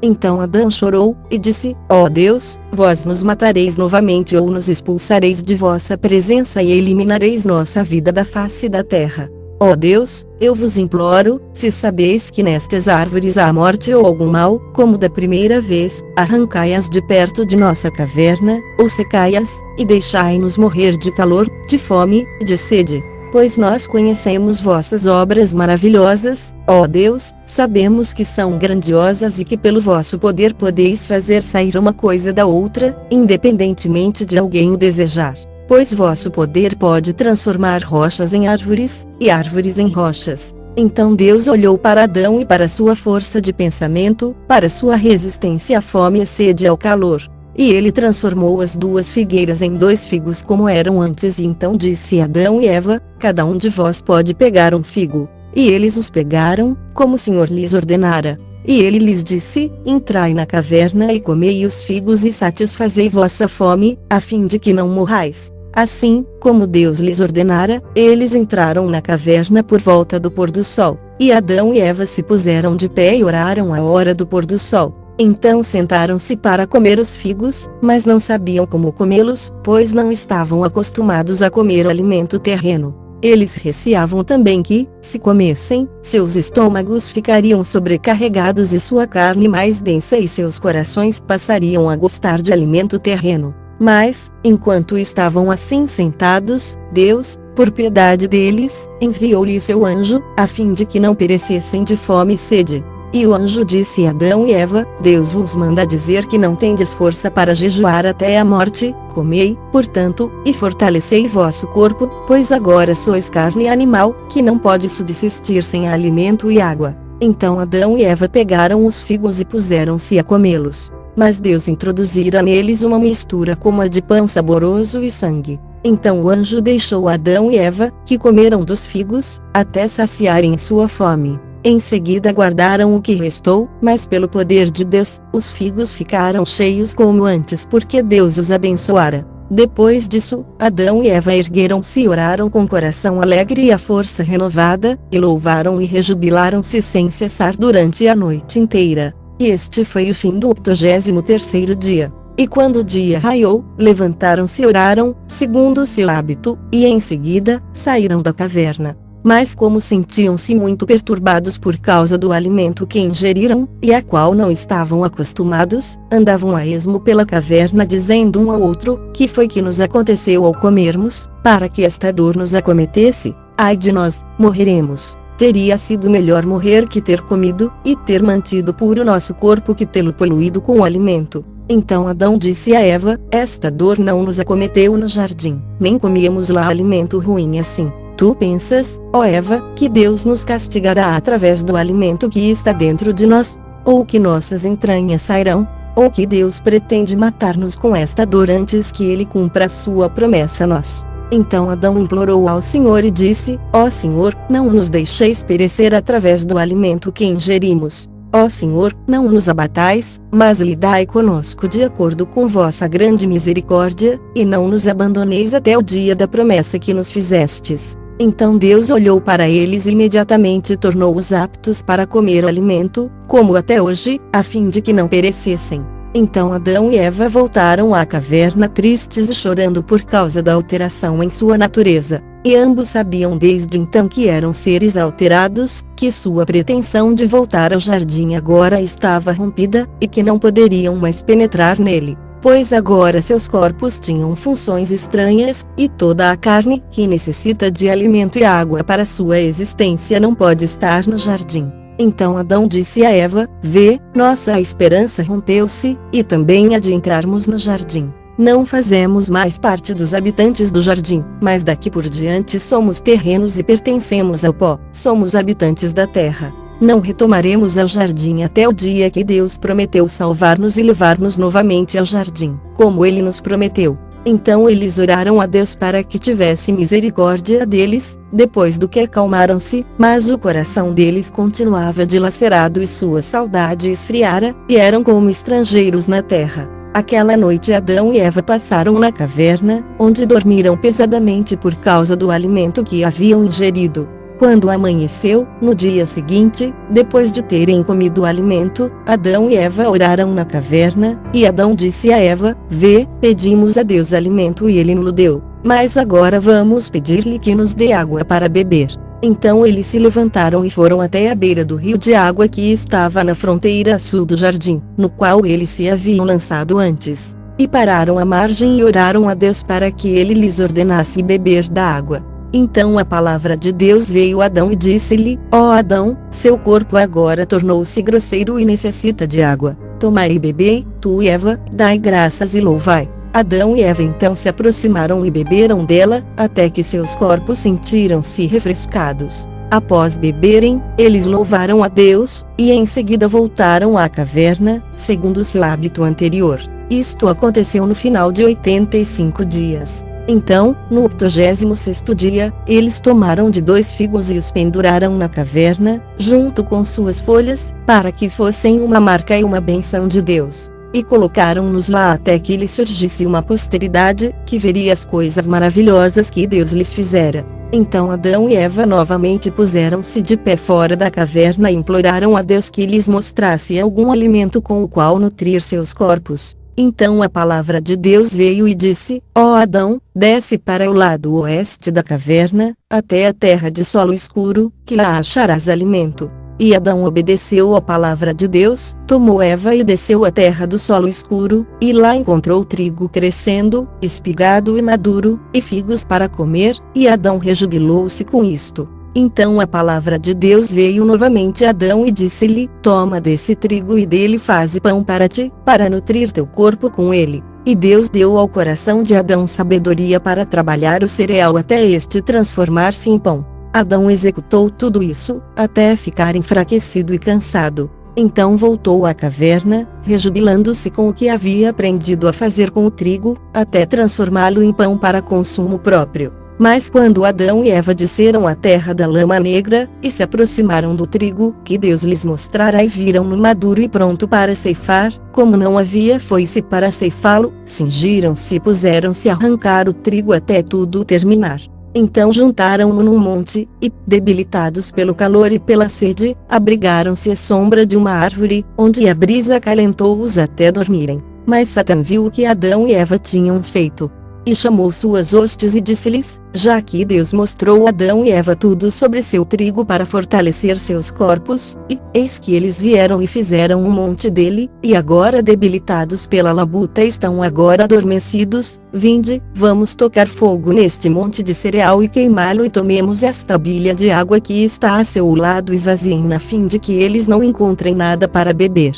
Então Adão chorou, e disse: ó Deus, vós nos matareis novamente ou nos expulsareis de vossa presença e eliminareis nossa vida da face da terra. Ó Deus, eu vos imploro, se sabeis que nestas árvores há morte ou algum mal, como da primeira vez, arrancai-as de perto de nossa caverna, ou secai-as, e deixai-nos morrer de calor, de fome, e de sede. Pois nós conhecemos vossas obras maravilhosas, ó Deus, sabemos que são grandiosas e que pelo vosso poder podeis fazer sair uma coisa da outra, independentemente de alguém o desejar. Pois vosso poder pode transformar rochas em árvores, e árvores em rochas. Então Deus olhou para Adão e para sua força de pensamento, para sua resistência à fome e sede e ao calor. E ele transformou as duas figueiras em dois figos como eram antes, e então disse a Adão e Eva: cada um de vós pode pegar um figo. E eles os pegaram, como o Senhor lhes ordenara. E ele lhes disse: entrai na caverna e comei os figos e satisfazei vossa fome, a fim de que não morrais. Assim, como Deus lhes ordenara, eles entraram na caverna por volta do pôr do sol. E Adão e Eva se puseram de pé e oraram à hora do pôr do sol. Então sentaram-se para comer os figos, mas não sabiam como comê-los, pois não estavam acostumados a comer alimento terreno. Eles receavam também que, se comessem, seus estômagos ficariam sobrecarregados e sua carne mais densa e seus corações passariam a gostar de alimento terreno. Mas, enquanto estavam assim sentados, Deus, por piedade deles, enviou-lhe seu anjo, a fim de que não perecessem de fome e sede. E o anjo disse a Adão e Eva: Deus vos manda dizer que não tendes força para jejuar até a morte, comei, portanto, e fortalecei vosso corpo, pois agora sois carne animal, que não pode subsistir sem alimento e água. Então Adão e Eva pegaram os figos e puseram-se a comê-los. Mas Deus introduzira neles uma mistura como a de pão saboroso e sangue. Então o anjo deixou Adão e Eva, que comeram dos figos, até saciarem sua fome. Em seguida guardaram o que restou, mas pelo poder de Deus, os figos ficaram cheios como antes porque Deus os abençoara. Depois disso, Adão e Eva ergueram-se e oraram com coração alegre e a força renovada, e louvaram e rejubilaram-se sem cessar durante a noite inteira. E este foi o fim do 83º dia. E quando o dia raiou, levantaram-se e oraram, segundo o seu hábito, e em seguida, saíram da caverna. Mas como sentiam-se muito perturbados por causa do alimento que ingeriram, e a qual não estavam acostumados, andavam a esmo pela caverna dizendo um ao outro: que foi que nos aconteceu ao comermos, para que esta dor nos acometesse? Ai de nós, morreremos. Teria sido melhor morrer que ter comido, e ter mantido puro nosso corpo que tê-lo poluído com o alimento. Então Adão disse a Eva: esta dor não nos acometeu no jardim, nem comíamos lá alimento ruim assim. Tu pensas, ó Eva, que Deus nos castigará através do alimento que está dentro de nós? Ou que nossas entranhas sairão? Ou que Deus pretende matar-nos com esta dor antes que Ele cumpra a sua promessa a nós? Então Adão implorou ao Senhor e disse: ó Senhor, não nos deixeis perecer através do alimento que ingerimos. Ó Senhor, não nos abatais, mas lidai conosco de acordo com vossa grande misericórdia, e não nos abandoneis até o dia da promessa que nos fizestes. Então Deus olhou para eles e imediatamente tornou-os aptos para comer o alimento, como até hoje, a fim de que não perecessem. Então Adão e Eva voltaram à caverna tristes e chorando por causa da alteração em sua natureza. E ambos sabiam desde então que eram seres alterados, que sua pretensão de voltar ao jardim agora estava rompida, e que não poderiam mais penetrar nele. Pois agora seus corpos tinham funções estranhas, e toda a carne que necessita de alimento e água para sua existência não pode estar no jardim. Então Adão disse a Eva: vê, nossa esperança rompeu-se, e também a de entrarmos no jardim. Não fazemos mais parte dos habitantes do jardim, mas daqui por diante somos terrenos e pertencemos ao pó, somos habitantes da terra. Não retomaremos ao jardim até o dia que Deus prometeu salvar-nos e levar-nos novamente ao jardim, como Ele nos prometeu. Então eles oraram a Deus para que tivesse misericórdia deles, depois do que acalmaram-se, mas o coração deles continuava dilacerado e sua saudade esfriara, e eram como estrangeiros na terra. Aquela noite Adão e Eva passaram na caverna, onde dormiram pesadamente por causa do alimento que haviam ingerido. Quando amanheceu, no dia seguinte, depois de terem comido o alimento, Adão e Eva oraram na caverna, e Adão disse a Eva: vê, pedimos a Deus alimento e Ele nos deu, mas agora vamos pedir-lhe que nos dê água para beber. Então eles se levantaram e foram até a beira do rio de água que estava na fronteira sul do jardim, no qual eles se haviam lançado antes. E pararam à margem e oraram a Deus para que Ele lhes ordenasse beber da água. Então a palavra de Deus veio a Adão e disse-lhe: ó Adão, seu corpo agora tornou-se grosseiro e necessita de água. Tomai e bebei, tu e Eva, dai graças e louvai. Adão e Eva então se aproximaram e beberam dela, até que seus corpos sentiram-se refrescados. Após beberem, eles louvaram a Deus, e em seguida voltaram à caverna, segundo seu hábito anterior. Isto aconteceu no final de 85 dias. Então, no 86º dia, eles tomaram de 2 figos e os penduraram na caverna, junto com suas folhas, para que fossem uma marca e uma bênção de Deus. E colocaram-nos lá até que lhes surgisse uma posteridade, que veria as coisas maravilhosas que Deus lhes fizera. Então Adão e Eva novamente puseram-se de pé fora da caverna e imploraram a Deus que lhes mostrasse algum alimento com o qual nutrir seus corpos. Então a palavra de Deus veio e disse: ó Adão, desce para o lado oeste da caverna, até a terra de solo escuro, que lá acharás alimento. E Adão obedeceu à palavra de Deus, tomou Eva e desceu à terra do solo escuro, e lá encontrou trigo crescendo, espigado e maduro, e figos para comer, e Adão rejubilou-se com isto. Então a palavra de Deus veio novamente a Adão e disse-lhe: toma desse trigo e dele faze pão para ti, para nutrir teu corpo com ele. E Deus deu ao coração de Adão sabedoria para trabalhar o cereal até este transformar-se em pão. Adão executou tudo isso, até ficar enfraquecido e cansado. Então voltou à caverna, rejubilando-se com o que havia aprendido a fazer com o trigo, até transformá-lo em pão para consumo próprio. Mas quando Adão e Eva desceram à terra da lama negra, e se aproximaram do trigo que Deus lhes mostrara e viram-no maduro e pronto para ceifar, como não havia foice para ceifá-lo, cingiram-se e puseram-se a arrancar o trigo até tudo terminar. Então juntaram-no num monte, e, debilitados pelo calor e pela sede, abrigaram-se à sombra de uma árvore, onde a brisa acalentou-os até dormirem. Mas Satã viu o que Adão e Eva tinham feito. E chamou suas hostes e disse-lhes: já que Deus mostrou a Adão e Eva tudo sobre seu trigo para fortalecer seus corpos, e, eis que eles vieram e fizeram um monte dele, e agora debilitados pela labuta estão agora adormecidos, vinde, vamos tocar fogo neste monte de cereal e queimá-lo e tomemos esta bilha de água que está a seu lado e esvaziem-na a fim de que eles não encontrem nada para beber.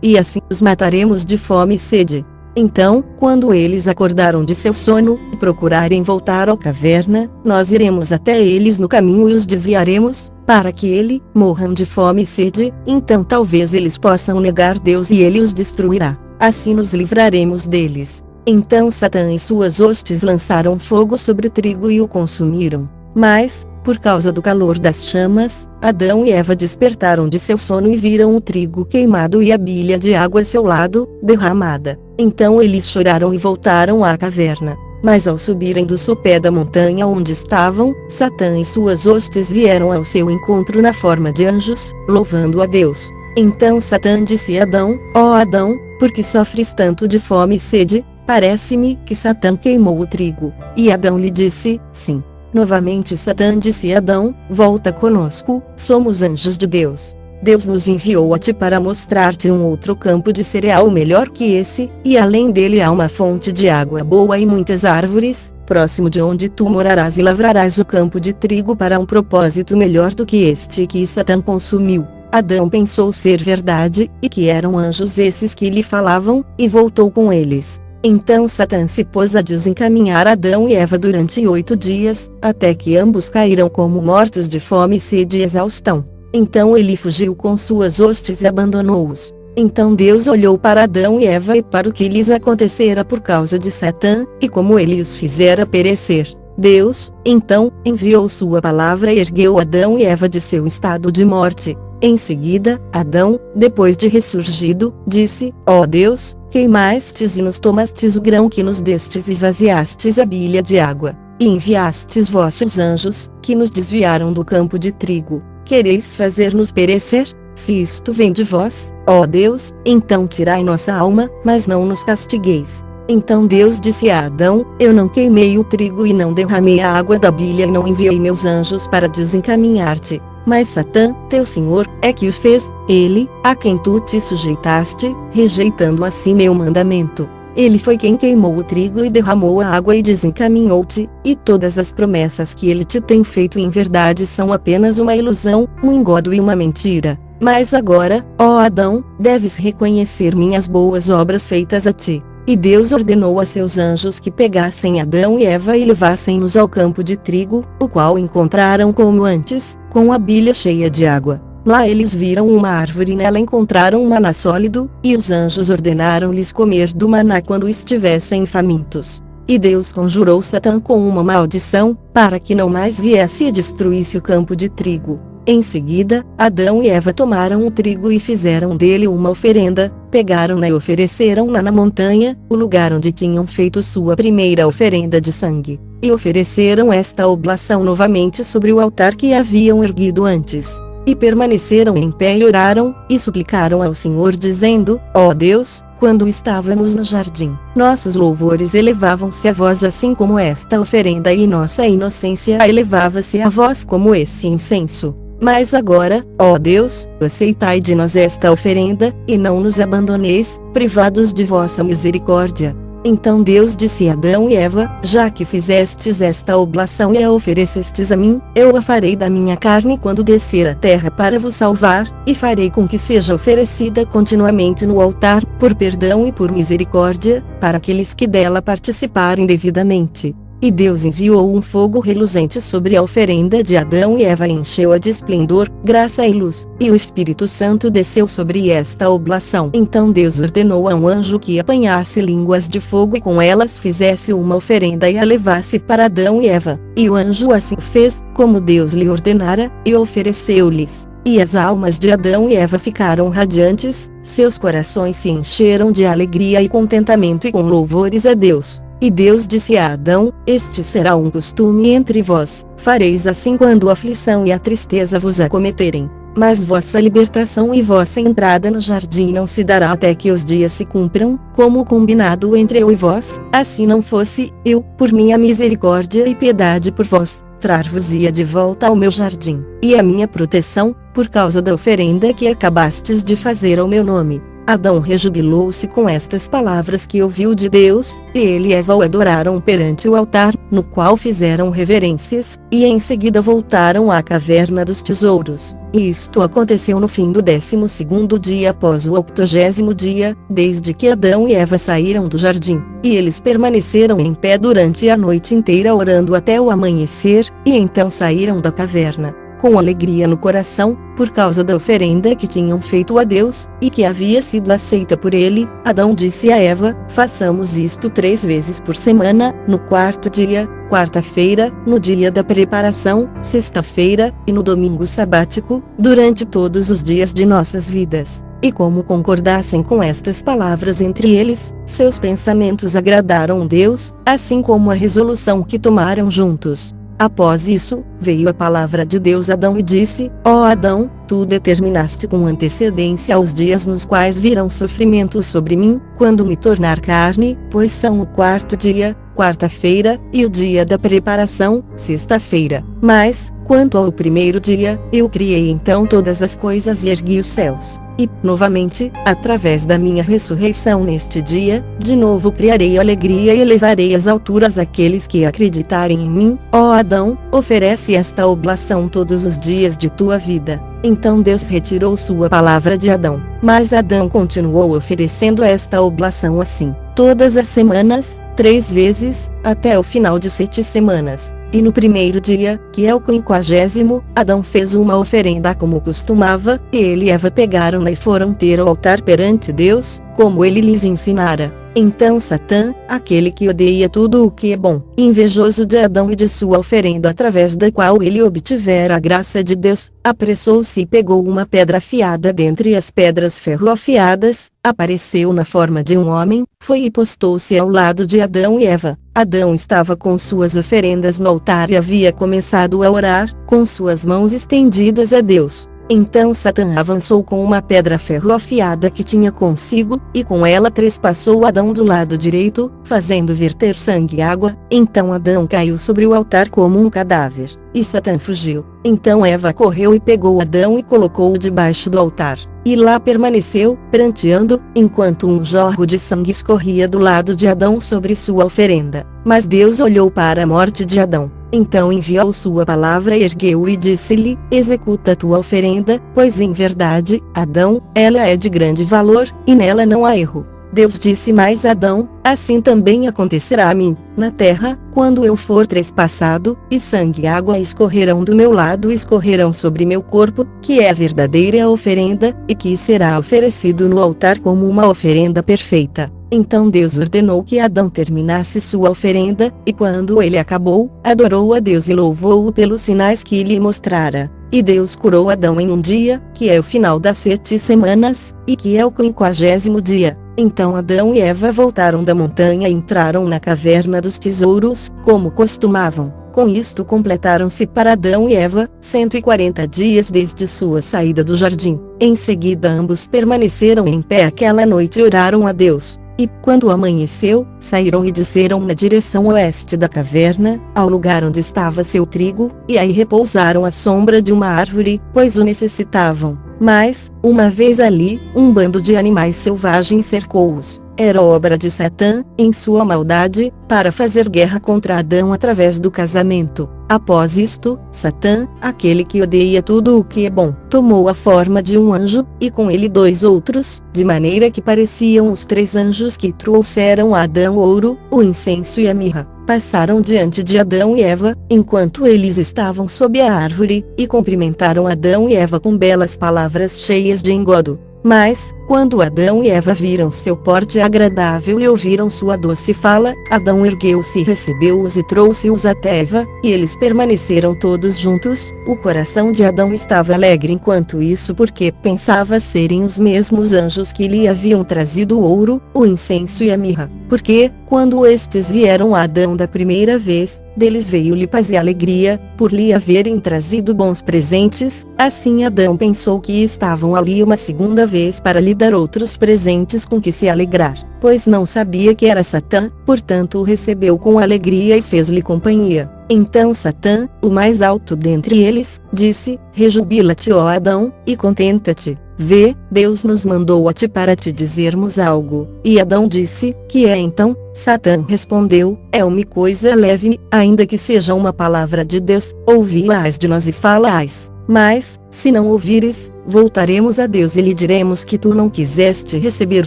E assim os mataremos de fome e sede. Então, quando eles acordaram de seu sono, e procurarem voltar à caverna, nós iremos até eles no caminho e os desviaremos, para que morram de fome e sede, então talvez eles possam negar Deus e ele os destruirá. Assim nos livraremos deles. Então Satã e suas hostes lançaram fogo sobre o trigo e o consumiram. Mas, por causa do calor das chamas, Adão e Eva despertaram de seu sono e viram o trigo queimado e a bilha de água a seu lado, derramada. Então eles choraram e voltaram à caverna. Mas ao subirem do sopé da montanha onde estavam, Satã e suas hostes vieram ao seu encontro na forma de anjos, louvando a Deus. Então Satã disse a Adão: ó Adão, por que sofres tanto de fome e sede? Parece-me que Satã queimou o trigo. E Adão lhe disse: sim. Novamente Satã disse a Adão: volta conosco, somos anjos de Deus. Deus nos enviou a ti para mostrar-te um outro campo de cereal melhor que esse, e além dele há uma fonte de água boa e muitas árvores, próximo de onde tu morarás e lavrarás o campo de trigo para um propósito melhor do que este que Satã consumiu. Adão pensou ser verdade, e que eram anjos esses que lhe falavam, e voltou com eles. Então Satã se pôs a desencaminhar Adão e Eva durante 8 dias, até que ambos caíram como mortos de fome e sede e exaustão. Então ele fugiu com suas hostes e abandonou-os. Então Deus olhou para Adão e Eva e para o que lhes acontecera por causa de Satã, e como ele os fizera perecer. Deus, então, enviou sua palavra e ergueu Adão e Eva de seu estado de morte. Em seguida, Adão, depois de ressurgido, disse: ó Deus, queimastes e nos tomastes o grão que nos destes e esvaziastes a bilha de água, e enviastes vossos anjos, que nos desviaram do campo de trigo. Quereis fazer-nos perecer? Se isto vem de vós, ó Deus, então tirai nossa alma, mas não nos castigueis. Então Deus disse a Adão: eu não queimei o trigo e não derramei a água da bilha e não enviei meus anjos para desencaminhar-te. Mas Satã, teu senhor, é que o fez, ele, a quem tu te sujeitaste, rejeitando assim meu mandamento. Ele foi quem queimou o trigo e derramou a água e desencaminhou-te, e todas as promessas que ele te tem feito em verdade são apenas uma ilusão, um engodo e uma mentira. Mas agora, ó Adão, deves reconhecer minhas boas obras feitas a ti. E Deus ordenou a seus anjos que pegassem Adão e Eva e levassem-nos ao campo de trigo, o qual encontraram como antes, com a bilha cheia de água. Lá eles viram uma árvore e nela encontraram um maná sólido, e os anjos ordenaram-lhes comer do maná quando estivessem famintos. E Deus conjurou Satã com uma maldição, para que não mais viesse e destruísse o campo de trigo. Em seguida, Adão e Eva tomaram o trigo e fizeram dele uma oferenda, pegaram-na e ofereceram-na na montanha, o lugar onde tinham feito sua primeira oferenda de sangue, e ofereceram esta oblação novamente sobre o altar que haviam erguido antes. E permaneceram em pé e oraram, e suplicaram ao Senhor dizendo: ó Deus, quando estávamos no jardim, nossos louvores elevavam-se a vós assim como esta oferenda e nossa inocência elevava-se a vós como esse incenso. Mas agora, ó Deus, aceitai de nós esta oferenda, e não nos abandoneis, privados de vossa misericórdia. Então Deus disse a Adão e Eva: já que fizestes esta oblação e a oferecestes a mim, eu a farei da minha carne quando descer à terra para vos salvar, e farei com que seja oferecida continuamente no altar, por perdão e por misericórdia, para aqueles que dela participarem devidamente. E Deus enviou um fogo reluzente sobre a oferenda de Adão e Eva e encheu-a de esplendor, graça e luz, e o Espírito Santo desceu sobre esta oblação. Então Deus ordenou a um anjo que apanhasse línguas de fogo e com elas fizesse uma oferenda e a levasse para Adão e Eva. E o anjo assim fez, como Deus lhe ordenara, e ofereceu-lhes. E as almas de Adão e Eva ficaram radiantes, seus corações se encheram de alegria e contentamento e com louvores a Deus. E Deus disse a Adão: este será um costume entre vós, fareis assim quando a aflição e a tristeza vos acometerem. Mas vossa libertação e vossa entrada no jardim não se dará até que os dias se cumpram, como combinado entre eu e vós, assim não fosse, eu, por minha misericórdia e piedade por vós, trar-vos-ia de volta ao meu jardim, e a minha proteção, por causa da oferenda que acabastes de fazer ao meu nome. Adão rejubilou-se com estas palavras que ouviu de Deus, e ele e Eva o adoraram perante o altar, no qual fizeram reverências, e em seguida voltaram à caverna dos tesouros. E isto aconteceu no fim do 12º dia após o 80º dia, desde que Adão e Eva saíram do jardim. E eles permaneceram em pé durante a noite inteira orando até o amanhecer, e então saíram da caverna com alegria no coração, por causa da oferenda que tinham feito a Deus, e que havia sido aceita por ele. Adão disse a Eva: façamos isto 3 vezes por semana, no 4º dia, quarta-feira, no dia da preparação, sexta-feira, e no domingo sabático, durante todos os dias de nossas vidas. E como concordassem com estas palavras entre eles, seus pensamentos agradaram a Deus, assim como a resolução que tomaram juntos. Após isso, veio a palavra de Deus a Adão e disse: ó Adão, tu determinaste com antecedência os dias nos quais virão sofrimentos sobre mim, quando me tornar carne, pois são o 4º dia, quarta-feira, e o dia da preparação, sexta-feira. Mas, quanto ao primeiro dia, eu criei então todas as coisas e ergui os céus. E, novamente, através da minha ressurreição neste dia, de novo criarei alegria e elevarei às alturas aqueles que acreditarem em mim. Ó Adão, oferece esta oblação todos os dias de tua vida. Então Deus retirou sua palavra de Adão. Mas Adão continuou oferecendo esta oblação assim, todas as semanas, 3 vezes, até o final de 7 semanas. E no primeiro dia, que é o 50º, Adão fez uma oferenda como costumava, e ele e Eva pegaram-na e foram ter o altar perante Deus, como ele lhes ensinara. Então Satã, aquele que odeia tudo o que é bom, invejoso de Adão e de sua oferenda através da qual ele obtivera a graça de Deus, apressou-se e pegou uma pedra afiada dentre as pedras ferro-afiadas, apareceu na forma de um homem, foi e postou-se ao lado de Adão e Eva. Adão estava com suas oferendas no altar e havia começado a orar, com suas mãos estendidas a Deus. Então Satã avançou com uma pedra ferro-afiada que tinha consigo, e com ela trespassou Adão do lado direito, fazendo verter sangue e água. Então Adão caiu sobre o altar como um cadáver, e Satã fugiu. Então Eva correu e pegou Adão e colocou-o debaixo do altar, e lá permaneceu, pranteando, enquanto um jorro de sangue escorria do lado de Adão sobre sua oferenda. Mas Deus olhou para a morte de Adão. Então enviou sua palavra e ergueu-o e disse-lhe: executa tua oferenda, pois em verdade, Adão, ela é de grande valor, e nela não há erro. Deus disse mais a Adão: assim também acontecerá a mim, na terra, quando eu for trespassado, e sangue e água escorrerão do meu lado e escorrerão sobre meu corpo, que é a verdadeira oferenda, e que será oferecido no altar como uma oferenda perfeita. Então Deus ordenou que Adão terminasse sua oferenda, e quando ele acabou, adorou a Deus e louvou-o pelos sinais que lhe mostrara. E Deus curou Adão em um dia, que é o final das 7 semanas, e que é o 50º dia. Então Adão e Eva voltaram da montanha e entraram na caverna dos tesouros, como costumavam. Com isto completaram-se para Adão e Eva 140 dias desde sua saída do jardim. Em seguida ambos permaneceram em pé aquela noite e oraram a Deus. E, quando amanheceu, saíram e desceram na direção oeste da caverna, ao lugar onde estava seu trigo, e aí repousaram à sombra de uma árvore, pois o necessitavam. Mas, uma vez ali, um bando de animais selvagens cercou-os. era obra de Satã, em sua maldade, para fazer guerra contra Adão através do casamento. Após isto, Satã, aquele que odeia tudo o que é bom, tomou a forma de um anjo, e com ele 2 outros, de maneira que pareciam os 3 anjos que trouxeram a Adão o ouro, o incenso e a mirra. Passaram diante de Adão e Eva, enquanto eles estavam sob a árvore, e cumprimentaram Adão e Eva com belas palavras cheias de engodo. Mas, quando Adão e Eva viram seu porte agradável e ouviram sua doce fala, Adão ergueu-se e recebeu-os e trouxe-os até Eva, e eles permaneceram todos juntos. O coração de Adão estava alegre enquanto isso, porque pensava serem os mesmos anjos que lhe haviam trazido o ouro, o incenso e a mirra. Porque, quando estes vieram a Adão da primeira vez, deles veio-lhe paz e alegria, por lhe haverem trazido bons presentes. Assim Adão pensou que estavam ali uma segunda vez para lhe dar outros presentes com que se alegrar, pois não sabia que era Satã, portanto o recebeu com alegria e fez-lhe companhia. Então Satã, o mais alto dentre eles, disse: Rejubila-te, ó Adão, e contenta-te. Vê, Deus nos mandou a ti para te dizermos algo. E Adão disse: Que é então? Satã respondeu: É uma coisa leve, ainda que seja uma palavra de Deus, ouvi-la-ás de nós e fala-ás. Mas, se não ouvires, voltaremos a Deus e lhe diremos que tu não quiseste receber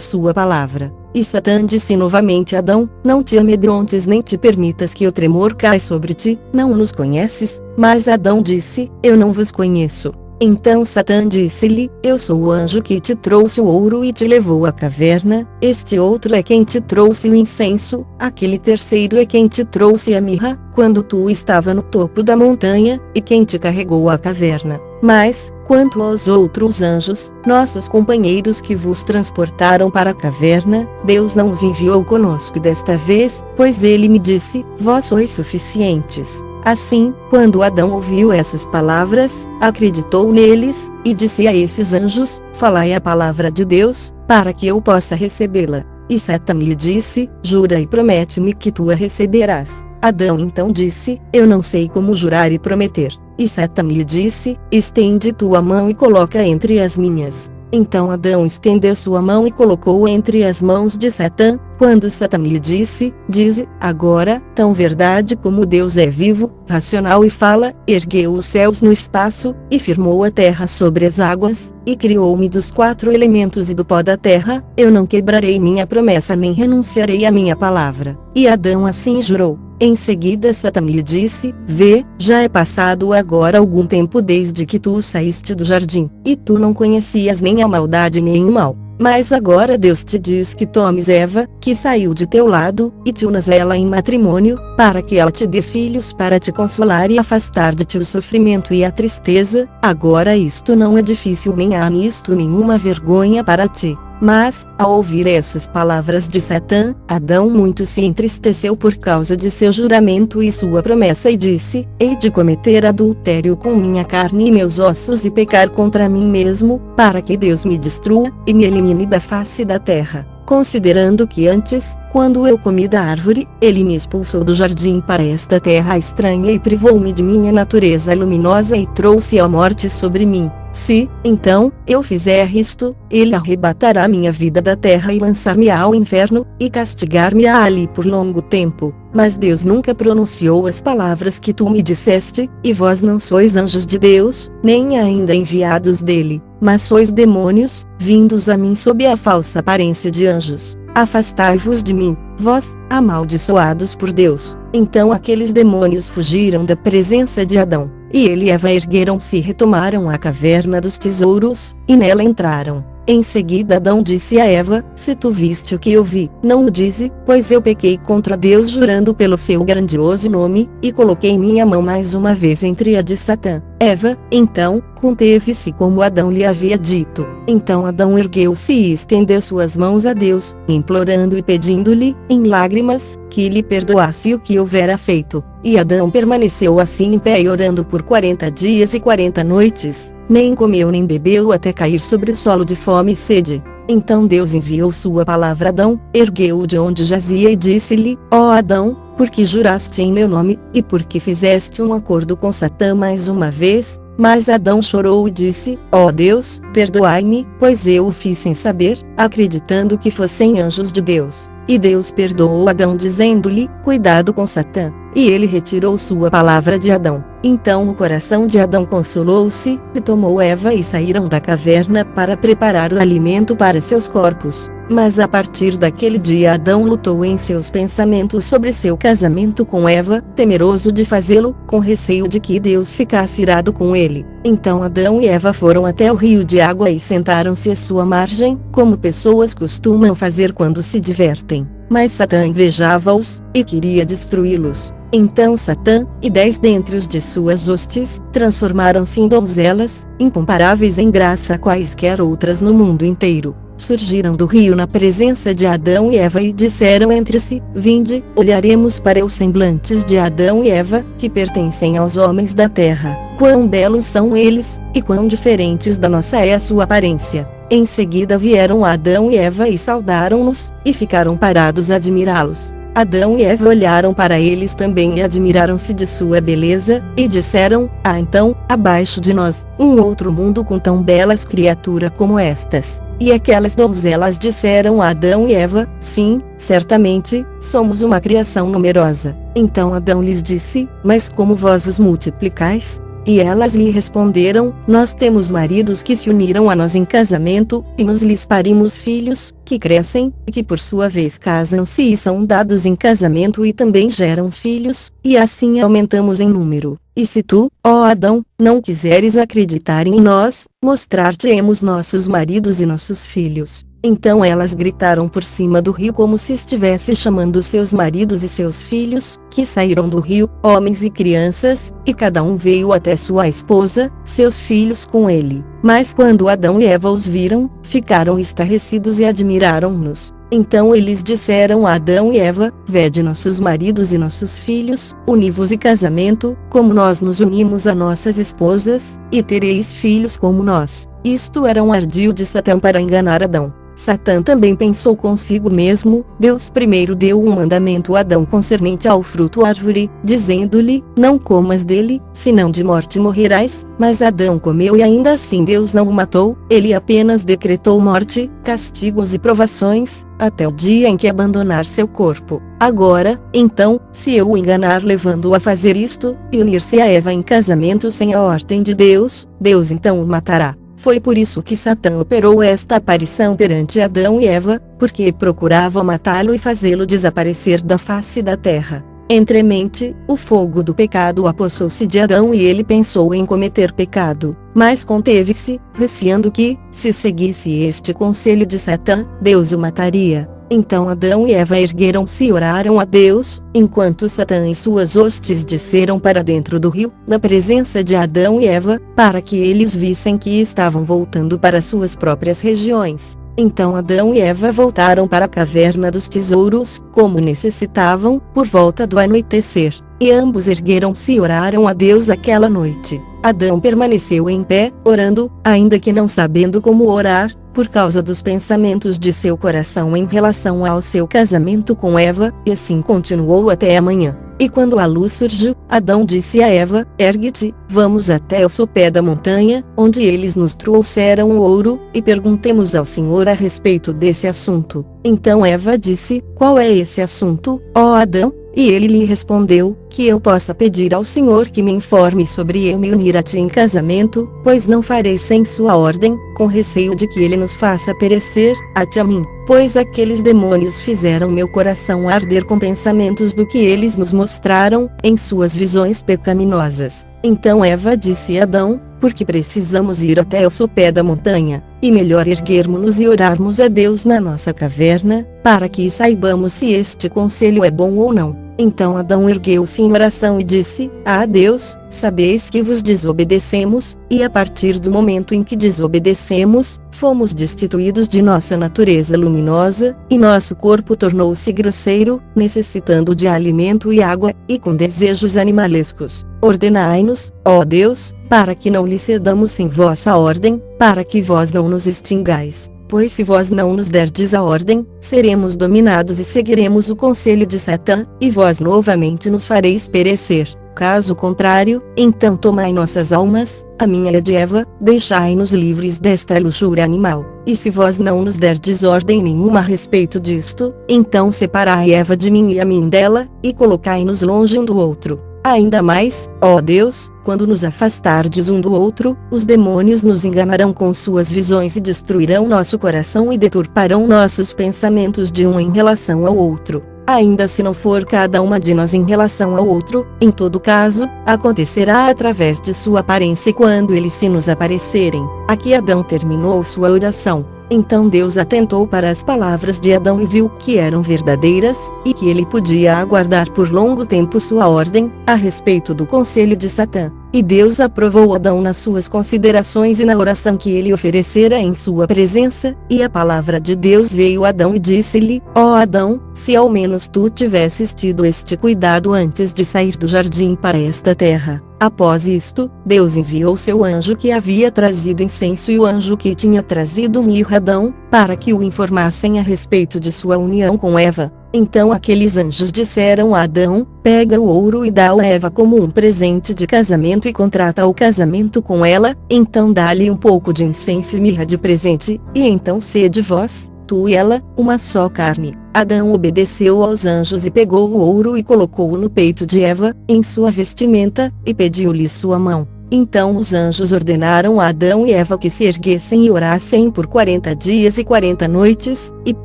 sua palavra. E Satã disse novamente a Adão: Não te amedrontes nem te permitas que o tremor caia sobre ti, não nos conheces? Mas Adão disse: Eu não vos conheço. Então Satã disse-lhe: Eu sou o anjo que te trouxe o ouro e te levou à caverna, este outro é quem te trouxe o incenso, aquele terceiro é quem te trouxe a mirra, quando tu estava no topo da montanha, e quem te carregou à caverna. Mas, quanto aos outros anjos, nossos companheiros que vos transportaram para a caverna, Deus não os enviou conosco desta vez, pois ele me disse: Vós sois suficientes. Assim, quando Adão ouviu essas palavras, acreditou neles, e disse a esses anjos: Falai a palavra de Deus, para que eu possa recebê-la. E Satã lhe disse: Jura e promete-me que tu a receberás. Adão então disse: Eu não sei como jurar e prometer. E Satã lhe disse: Estende tua mão e coloca entre as minhas. Então Adão estendeu sua mão e colocou entre as mãos de Satã. Quando Satã lhe disse: Dize, agora, tão verdade como Deus é vivo, racional e fala, ergueu os céus no espaço, e firmou a terra sobre as águas, e criou-me dos 4 elementos e do pó da terra, eu não quebrarei minha promessa nem renunciarei à minha palavra. E Adão assim jurou. Em seguida Satã lhe disse: Vê, já é passado agora algum tempo desde que tu saíste do jardim, e tu não conhecias nem a maldade nem o mal. Mas agora Deus te diz que tomes Eva, que saiu de teu lado, e te unas a ela em matrimônio, para que ela te dê filhos para te consolar e afastar de ti o sofrimento e a tristeza. Agora isto não é difícil nem há nisto nenhuma vergonha para ti. Mas, ao ouvir essas palavras de Satã, Adão muito se entristeceu por causa de seu juramento e sua promessa e disse: Hei de cometer adultério com minha carne e meus ossos e pecar contra mim mesmo, para que Deus me destrua, e me elimine da face da terra. Considerando que antes, quando eu comi da árvore, ele me expulsou do jardim para esta terra estranha e privou-me de minha natureza luminosa e trouxe a morte sobre mim. Se, então, eu fizer isto, ele arrebatará minha vida da terra e lançar-me ao inferno, e castigar-me-á ali por longo tempo. Mas Deus nunca pronunciou as palavras que tu me disseste, e vós não sois anjos de Deus, nem ainda enviados dele, mas sois demônios, vindos a mim sob a falsa aparência de anjos. Afastai-vos de mim, vós, amaldiçoados por Deus. Então aqueles demônios fugiram da presença de Adão, e ele e Eva ergueram-se e retomaram a caverna dos tesouros, e nela entraram. Em seguida Adão disse a Eva: Se tu viste o que eu vi, não o dize, pois eu pequei contra Deus jurando pelo seu grandioso nome, e coloquei minha mão mais uma vez entre a de Satã. Eva, então, conteve-se como Adão lhe havia dito. Então Adão ergueu-se e estendeu suas mãos a Deus, implorando e pedindo-lhe, em lágrimas, que lhe perdoasse o que houvera feito. E Adão permaneceu assim em pé orando por 40 dias e 40 noites, nem comeu nem bebeu até cair sobre o solo de fome e sede. Então Deus enviou sua palavra a Adão, ergueu-o de onde jazia e disse-lhe: Ó Adão, porque juraste em meu nome, e porque fizeste um acordo com Satã mais uma vez, Mas Adão chorou e disse: ó Deus, perdoai-me, pois eu o fiz sem saber, acreditando que fossem anjos de Deus. E Deus perdoou Adão dizendo-lhe: cuidado com Satã. E ele retirou sua palavra de Adão. Então o coração de Adão consolou-se, e tomou Eva e saíram da caverna para preparar o alimento para seus corpos. Mas a partir daquele dia Adão lutou em seus pensamentos sobre seu casamento com Eva, temeroso de fazê-lo, com receio de que Deus ficasse irado com ele. Então Adão e Eva foram até o rio de água e sentaram-se à sua margem, como pessoas costumam fazer quando se divertem. Mas Satã invejava-os, e queria destruí-los. Então Satã, e 10 dentre os de suas hostes, transformaram-se em donzelas, incomparáveis em graça a quaisquer outras no mundo inteiro. Surgiram do rio na presença de Adão e Eva e disseram entre si: vinde, olharemos para os semblantes de Adão e Eva, que pertencem aos homens da terra. Quão belos são eles, e quão diferentes da nossa é a sua aparência. Em seguida vieram Adão e Eva e saudaram-nos, e ficaram parados a admirá-los. Adão e Eva olharam para eles também e admiraram-se de sua beleza, e disseram: então, abaixo de nós, um outro mundo com tão belas criaturas como estas. E aquelas donzelas disseram a Adão e Eva: sim, certamente, somos uma criação numerosa. Então Adão lhes disse: mas como vós vos multiplicais? E elas lhe responderam: nós temos maridos que se uniram a nós em casamento, e nos lhes parimos filhos, que crescem, e que por sua vez casam-se e são dados em casamento e também geram filhos, e assim aumentamos em número. E se tu, ó Adão, não quiseres acreditar em nós, mostrar-te-emos nossos maridos e nossos filhos. Então elas gritaram por cima do rio como se estivesse chamando seus maridos e seus filhos, que saíram do rio, homens e crianças, e cada um veio até sua esposa, seus filhos com ele. Mas quando Adão e Eva os viram, ficaram estarrecidos e admiraram-nos. Então eles disseram a Adão e Eva: vede nossos maridos e nossos filhos, uni-vos em casamento, como nós nos unimos a nossas esposas, e tereis filhos como nós. Isto era um ardil de Satã para enganar Adão. Satã também pensou consigo mesmo: Deus primeiro deu um mandamento a Adão concernente ao fruto árvore, dizendo-lhe: não comas dele, senão de morte morrerás. Mas Adão comeu e ainda assim Deus não o matou, ele apenas decretou morte, castigos e provações, até o dia em que abandonar seu corpo. Agora, então, se eu o enganar levando-o a fazer isto, e unir-se a Eva em casamento sem a ordem de Deus, Deus então o matará. Foi por isso que Satã operou esta aparição perante Adão e Eva, porque procurava matá-lo e fazê-lo desaparecer da face da terra. Entremente, o fogo do pecado apossou-se de Adão e ele pensou em cometer pecado, mas conteve-se, receando que, se seguisse este conselho de Satã, Deus o mataria. Então Adão e Eva ergueram-se e oraram a Deus, enquanto Satã e suas hostes desceram para dentro do rio, na presença de Adão e Eva, para que eles vissem que estavam voltando para suas próprias regiões. Então Adão e Eva voltaram para a caverna dos tesouros, como necessitavam, por volta do anoitecer, e ambos ergueram-se e oraram a Deus aquela noite. Adão permaneceu em pé, orando, ainda que não sabendo como orar, por causa dos pensamentos de seu coração em relação ao seu casamento com Eva, e assim continuou até a manhã. E quando a luz surgiu, Adão disse a Eva: ergue-te, vamos até o sopé da montanha, onde eles nos trouxeram o ouro, e perguntemos ao Senhor a respeito desse assunto. Então Eva disse: qual é esse assunto, ó Adão? E ele lhe respondeu: que eu possa pedir ao Senhor que me informe sobre eu me unir a ti em casamento, pois não farei sem sua ordem, com receio de que ele nos faça perecer, a ti a mim. Pois aqueles demônios fizeram meu coração arder com pensamentos do que eles nos mostraram, em suas visões pecaminosas. Então Eva disse a Adão: porque precisamos ir até o sopé da montanha, e melhor erguermos-nos e orarmos a Deus na nossa caverna, para que saibamos se este conselho é bom ou não. Então Adão ergueu-se em oração e disse: ah Deus, sabeis que vos desobedecemos, e a partir do momento em que desobedecemos, fomos destituídos de nossa natureza luminosa, e nosso corpo tornou-se grosseiro, necessitando de alimento e água, e com desejos animalescos. Ordenai-nos, ó Deus, para que não lhe cedamos sem vossa ordem, para que vós não nos extingais. Pois se vós não nos derdes a ordem, seremos dominados e seguiremos o conselho de Satã, e vós novamente nos fareis perecer. caso contrário, então tomai nossas almas, a minha e a de Eva, deixai-nos livres desta luxúria animal. E se vós não nos derdes ordem nenhuma a respeito disto, então separai Eva de mim e a mim dela, e colocai-nos longe um do outro. Ainda mais, ó Deus, quando nos afastardes um do outro, os demônios nos enganarão com suas visões e destruirão nosso coração e deturparão nossos pensamentos de um em relação ao outro. Ainda se não for cada uma de nós em relação ao outro, em todo caso, acontecerá através de sua aparência quando eles se nos aparecerem. Aqui Adão terminou sua oração. Então Deus atentou para as palavras de Adão e viu que eram verdadeiras, e que ele podia aguardar por longo tempo sua ordem, a respeito do conselho de Satã. E Deus aprovou Adão nas suas considerações e na oração que ele oferecera em sua presença, e a palavra de Deus veio a Adão e disse-lhe: ó Adão, se ao menos tu tivesses tido este cuidado antes de sair do jardim para esta terra. Após isto, Deus enviou seu anjo que havia trazido incenso e o anjo que tinha trazido mirra a Adão, para que o informassem a respeito de sua união com Eva. Então aqueles anjos disseram a Adão: pega o ouro e dá-o a Eva como um presente de casamento e contrata o casamento com ela, então dá-lhe um pouco de incenso e mirra de presente, e então sede vós, tu e ela, uma só carne. Adão obedeceu aos anjos e pegou o ouro e colocou-o no peito de Eva, em sua vestimenta, e pediu-lhe sua mão. Então os anjos ordenaram a Adão e Eva que se erguessem e orassem por 40 dias e 40 noites, e,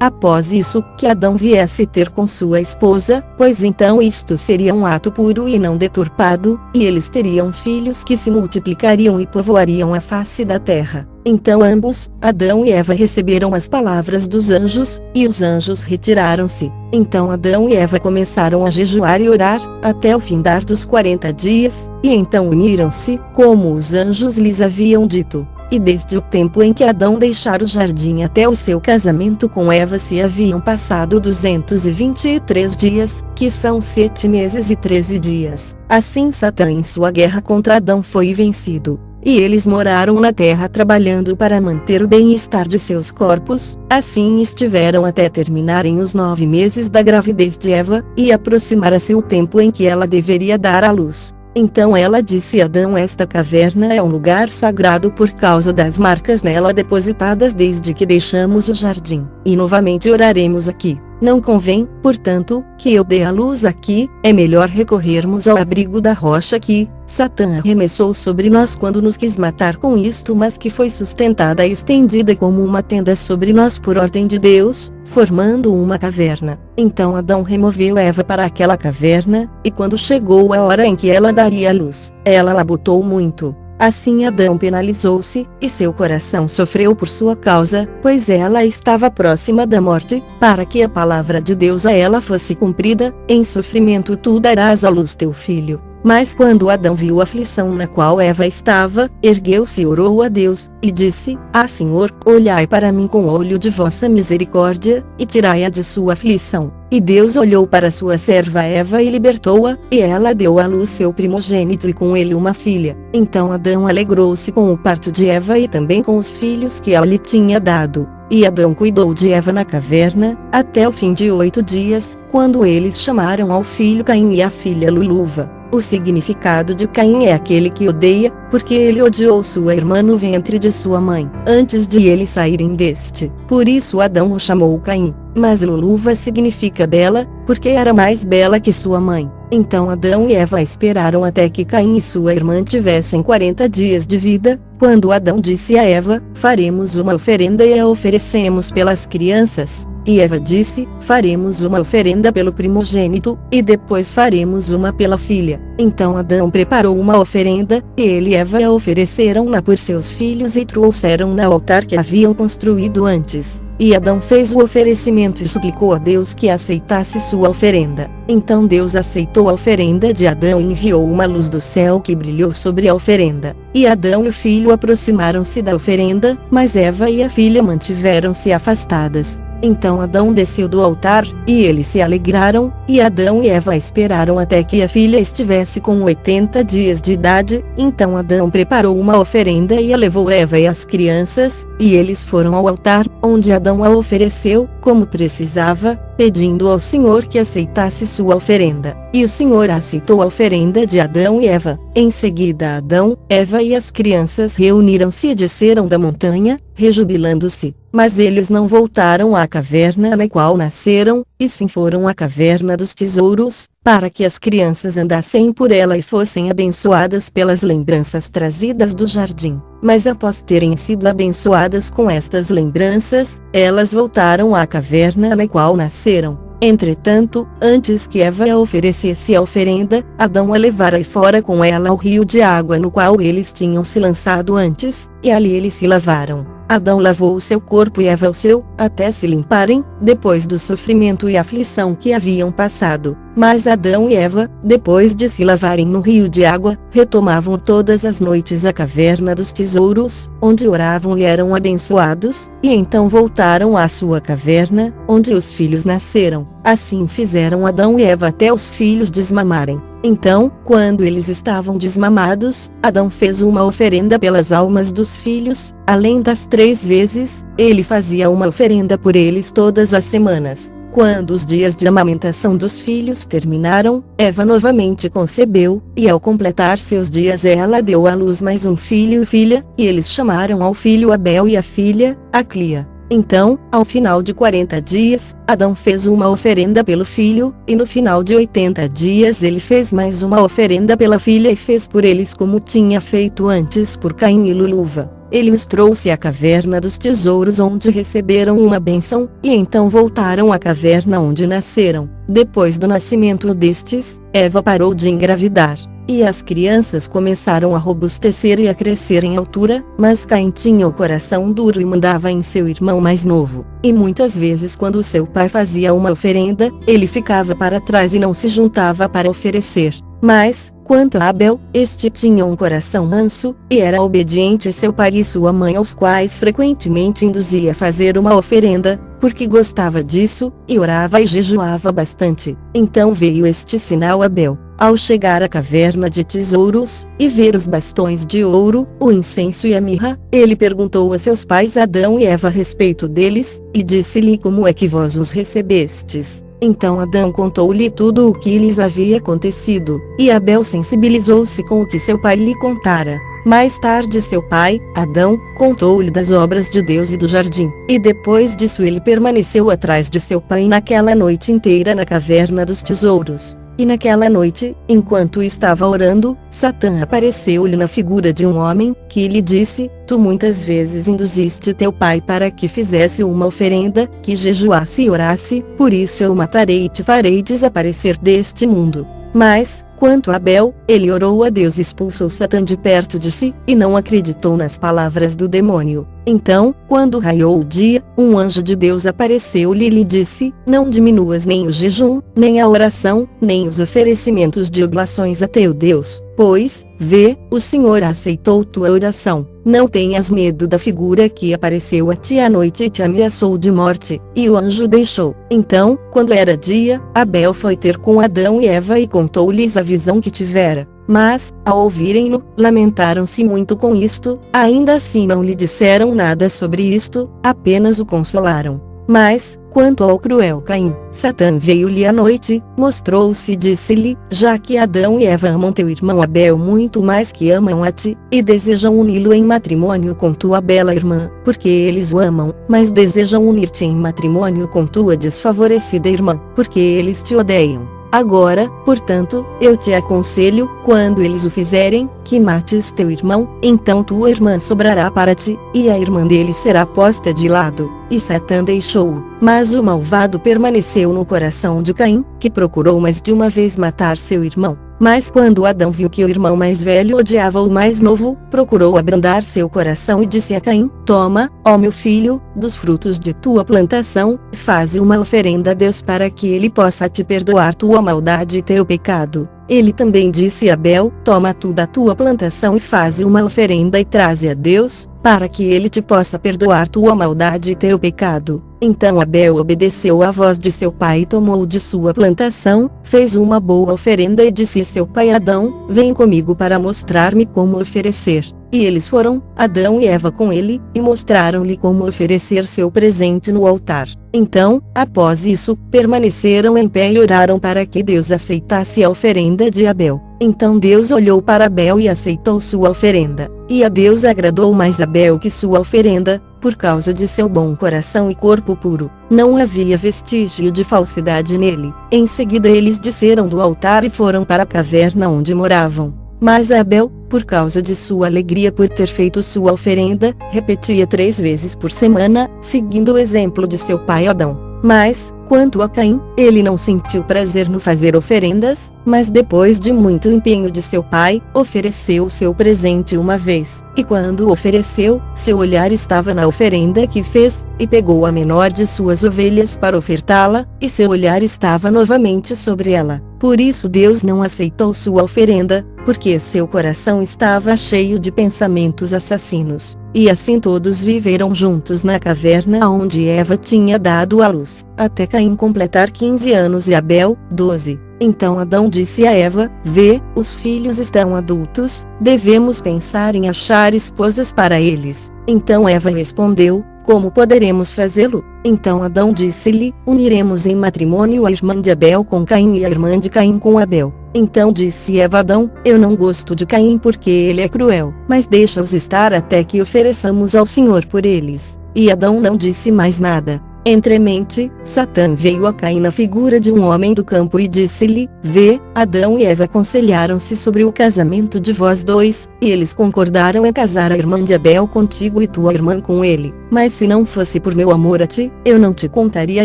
após isso, que Adão viesse ter com sua esposa, pois então isto seria um ato puro e não deturpado, e eles teriam filhos que se multiplicariam e povoariam a face da terra. Então ambos, Adão e Eva, receberam as palavras dos anjos, e os anjos retiraram-se. Então Adão e Eva começaram a jejuar e orar, até o findar dos 40 dias, e então uniram-se, como os anjos lhes haviam dito. E desde o tempo em que Adão deixara o jardim até o seu casamento com Eva se haviam passado 223 dias, que são 7 meses e 13 dias. Assim Satã em sua guerra contra Adão foi vencido. E eles moraram na terra trabalhando para manter o bem-estar de seus corpos, assim estiveram até terminarem os 9 meses da gravidez de Eva, e aproximara-se o tempo em que ela deveria dar à luz. Então ela disse a Adão: esta caverna é um lugar sagrado por causa das marcas nela depositadas desde que deixamos o jardim, e novamente oraremos aqui. Não convém, portanto, que eu dê a luz aqui, é melhor recorrermos ao abrigo da rocha que Satã arremessou sobre nós quando nos quis matar com isto, mas que foi sustentada e estendida como uma tenda sobre nós por ordem de Deus, formando uma caverna. Então Adão removeu Eva para aquela caverna, e quando chegou a hora em que ela daria a luz, ela labutou muito. Assim Adão penalizou-se, e seu coração sofreu por sua causa, pois ela estava próxima da morte, para que a palavra de Deus a ela fosse cumprida: em sofrimento tu darás à luz teu filho. Mas quando Adão viu a aflição na qual Eva estava, ergueu-se e orou a Deus, e disse: ah Senhor, olhai para mim com o olho de vossa misericórdia, e tirai-a de sua aflição. E Deus olhou para sua serva Eva e libertou-a, e ela deu à luz seu primogênito e com ele uma filha. Então Adão alegrou-se com o parto de Eva e também com os filhos que ela lhe tinha dado. E Adão cuidou de Eva na caverna, até o fim de 8 dias, quando eles chamaram ao filho Caim e à filha Luluva. O significado de Caim é aquele que odeia, porque ele odiou sua irmã no ventre de sua mãe, antes de eles saírem deste. Por isso Adão o chamou Caim. Mas Luluva significa bela, porque era mais bela que sua mãe. Então Adão e Eva esperaram até que Caim e sua irmã tivessem 40 dias de vida, quando Adão disse a Eva: faremos uma oferenda e a oferecemos pelas crianças. E Eva disse: faremos uma oferenda pelo primogênito, e depois faremos uma pela filha. Então Adão preparou uma oferenda, e ele e Eva a ofereceram-na por seus filhos e trouxeram-na ao altar que haviam construído antes. E Adão fez o oferecimento e suplicou a Deus que aceitasse sua oferenda. Então Deus aceitou a oferenda de Adão e enviou uma luz do céu que brilhou sobre a oferenda. E Adão e o filho aproximaram-se da oferenda, mas Eva e a filha mantiveram-se afastadas. Então Adão desceu do altar, e eles se alegraram, e Adão e Eva esperaram até que a filha estivesse com 80 dias de idade. Então Adão preparou uma oferenda e a levou Eva e as crianças, e eles foram ao altar, onde Adão a ofereceu, como precisava, pedindo ao Senhor que aceitasse sua oferenda. E o Senhor aceitou a oferenda de Adão e Eva. Em seguida Adão, Eva e as crianças reuniram-se e desceram da montanha, rejubilando-se. Mas eles não voltaram à caverna na qual nasceram, e sim foram à caverna dos tesouros, para que as crianças andassem por ela e fossem abençoadas pelas lembranças trazidas do jardim. Mas após terem sido abençoadas com estas lembranças, elas voltaram à caverna na qual nasceram. Entretanto, antes que Eva oferecesse a oferenda, Adão a levara fora com ela ao rio de água no qual eles tinham se lançado antes, e ali eles se lavaram. Adão lavou o seu corpo e Eva o seu, até se limparem, depois do sofrimento e aflição que haviam passado. Mas Adão e Eva, depois de se lavarem no rio de água, retomavam todas as noites a caverna dos tesouros, onde oravam e eram abençoados, e então voltaram à sua caverna, onde os filhos nasceram. Assim fizeram Adão e Eva até os filhos desmamarem. Então, quando eles estavam desmamados, Adão fez uma oferenda pelas almas dos filhos, além das 3 vezes, ele fazia uma oferenda por eles todas as semanas. Quando os dias de amamentação dos filhos terminaram, Eva novamente concebeu, e ao completar seus dias ela deu à luz mais um filho e filha, e eles chamaram ao filho Abel e à filha, Aclia. Então, ao final de 40 dias, Adão fez uma oferenda pelo filho, e no final de 80 dias ele fez mais uma oferenda pela filha e fez por eles como tinha feito antes por Caim e Luluva. Ele os trouxe à caverna dos tesouros onde receberam uma bênção, e então voltaram à caverna onde nasceram. Depois do nascimento destes, Eva parou de engravidar. E as crianças começaram a robustecer e a crescer em altura, mas Caim tinha o coração duro e mandava em seu irmão mais novo. E muitas vezes quando seu pai fazia uma oferenda, ele ficava para trás e não se juntava para oferecer. Mas, quanto a Abel, este tinha um coração manso, e era obediente a seu pai e sua mãe, aos quais frequentemente induzia a fazer uma oferenda, porque gostava disso, e orava e jejuava bastante. Então veio este sinal a Abel. Ao chegar à caverna de tesouros, e ver os bastões de ouro, o incenso e a mirra, ele perguntou a seus pais Adão e Eva a respeito deles, e disse-lhe como é que vós os recebestes. Então Adão contou-lhe tudo o que lhes havia acontecido, e Abel sensibilizou-se com o que seu pai lhe contara. Mais tarde seu pai, Adão, contou-lhe das obras de Deus e do jardim, e depois disso ele permaneceu atrás de seu pai naquela noite inteira na caverna dos tesouros. E naquela noite, enquanto estava orando, Satã apareceu-lhe na figura de um homem, que lhe disse: Tu muitas vezes induziste teu pai para que fizesse uma oferenda, que jejuasse e orasse, por isso eu o matarei e te farei desaparecer deste mundo. Mas, quanto a Abel, ele orou a Deus e expulsou Satã de perto de si, e não acreditou nas palavras do demônio. Então, quando raiou o dia, um anjo de Deus apareceu-lhe e lhe disse: Não diminuas nem o jejum, nem a oração, nem os oferecimentos de oblações a teu Deus, pois, vê, o Senhor aceitou tua oração. Não tenhas medo da figura que apareceu a ti à noite e te ameaçou de morte. E o anjo deixou. Então, quando era dia, Abel foi ter com Adão e Eva e contou-lhes a visão que tivera. Mas, ao ouvirem-no, lamentaram-se muito com isto, ainda assim não lhe disseram nada sobre isto, apenas o consolaram. Mas, quanto ao cruel Caim, Satã veio-lhe à noite, mostrou-se e disse-lhe: Já que Adão e Eva amam teu irmão Abel muito mais que amam a ti, e desejam uni-lo em matrimônio com tua bela irmã, porque eles o amam, mas desejam unir-te em matrimônio com tua desfavorecida irmã, porque eles te odeiam. Agora, portanto, eu te aconselho, quando eles o fizerem, que mates teu irmão, então tua irmã sobrará para ti, e a irmã dele será posta de lado. E Satã deixou-o. Mas o malvado permaneceu no coração de Caim, que procurou mais de uma vez matar seu irmão. Mas quando Adão viu que o irmão mais velho odiava o mais novo, procurou abrandar seu coração e disse a Caim: Toma, ó meu filho, dos frutos de tua plantação, faze uma oferenda a Deus para que ele possa te perdoar tua maldade e teu pecado. Ele também disse a Abel: Toma tu da tua plantação e faze uma oferenda e traze a Deus, para que ele te possa perdoar tua maldade e teu pecado. Então Abel obedeceu à voz de seu pai e tomou de sua plantação, fez uma boa oferenda e disse a seu pai Adão: vem comigo para mostrar-me como oferecer. E eles foram, Adão e Eva com ele, e mostraram-lhe como oferecer seu presente no altar. Então, após isso, permaneceram em pé e oraram para que Deus aceitasse a oferenda de Abel. Então Deus olhou para Abel e aceitou sua oferenda. E a Deus agradou mais Abel que sua oferenda, por causa de seu bom coração e corpo puro. Não havia vestígio de falsidade nele. Em seguida eles desceram do altar e foram para a caverna onde moravam. Mas Abel, por causa de sua alegria por ter feito sua oferenda, repetia 3 vezes por semana, seguindo o exemplo de seu pai Adão. Mas, quanto a Caim, ele não sentiu prazer no fazer oferendas, mas depois de muito empenho de seu pai, ofereceu seu presente uma vez. E quando ofereceu, seu olhar estava na oferenda que fez, e pegou a menor de suas ovelhas para ofertá-la, e seu olhar estava novamente sobre ela. Por isso Deus não aceitou sua oferenda, porque seu coração estava cheio de pensamentos assassinos. E assim todos viveram juntos na caverna onde Eva tinha dado à luz, até Caim completar 15 anos e Abel, 12. Então Adão disse a Eva: vê, os filhos estão adultos, devemos pensar em achar esposas para eles. Então Eva respondeu: como poderemos fazê-lo? Então Adão disse-lhe: uniremos em matrimônio a irmã de Abel com Caim e a irmã de Caim com Abel. Então disse Eva a Adão: eu não gosto de Caim porque ele é cruel, mas deixa-os estar até que ofereçamos ao Senhor por eles. E Adão não disse mais nada. Entremente, Satã veio a Caim na figura de um homem do campo e disse-lhe: vê, Adão e Eva aconselharam-se sobre o casamento de vós dois, e eles concordaram em casar a irmã de Abel contigo e tua irmã com ele. Mas se não fosse por meu amor a ti, eu não te contaria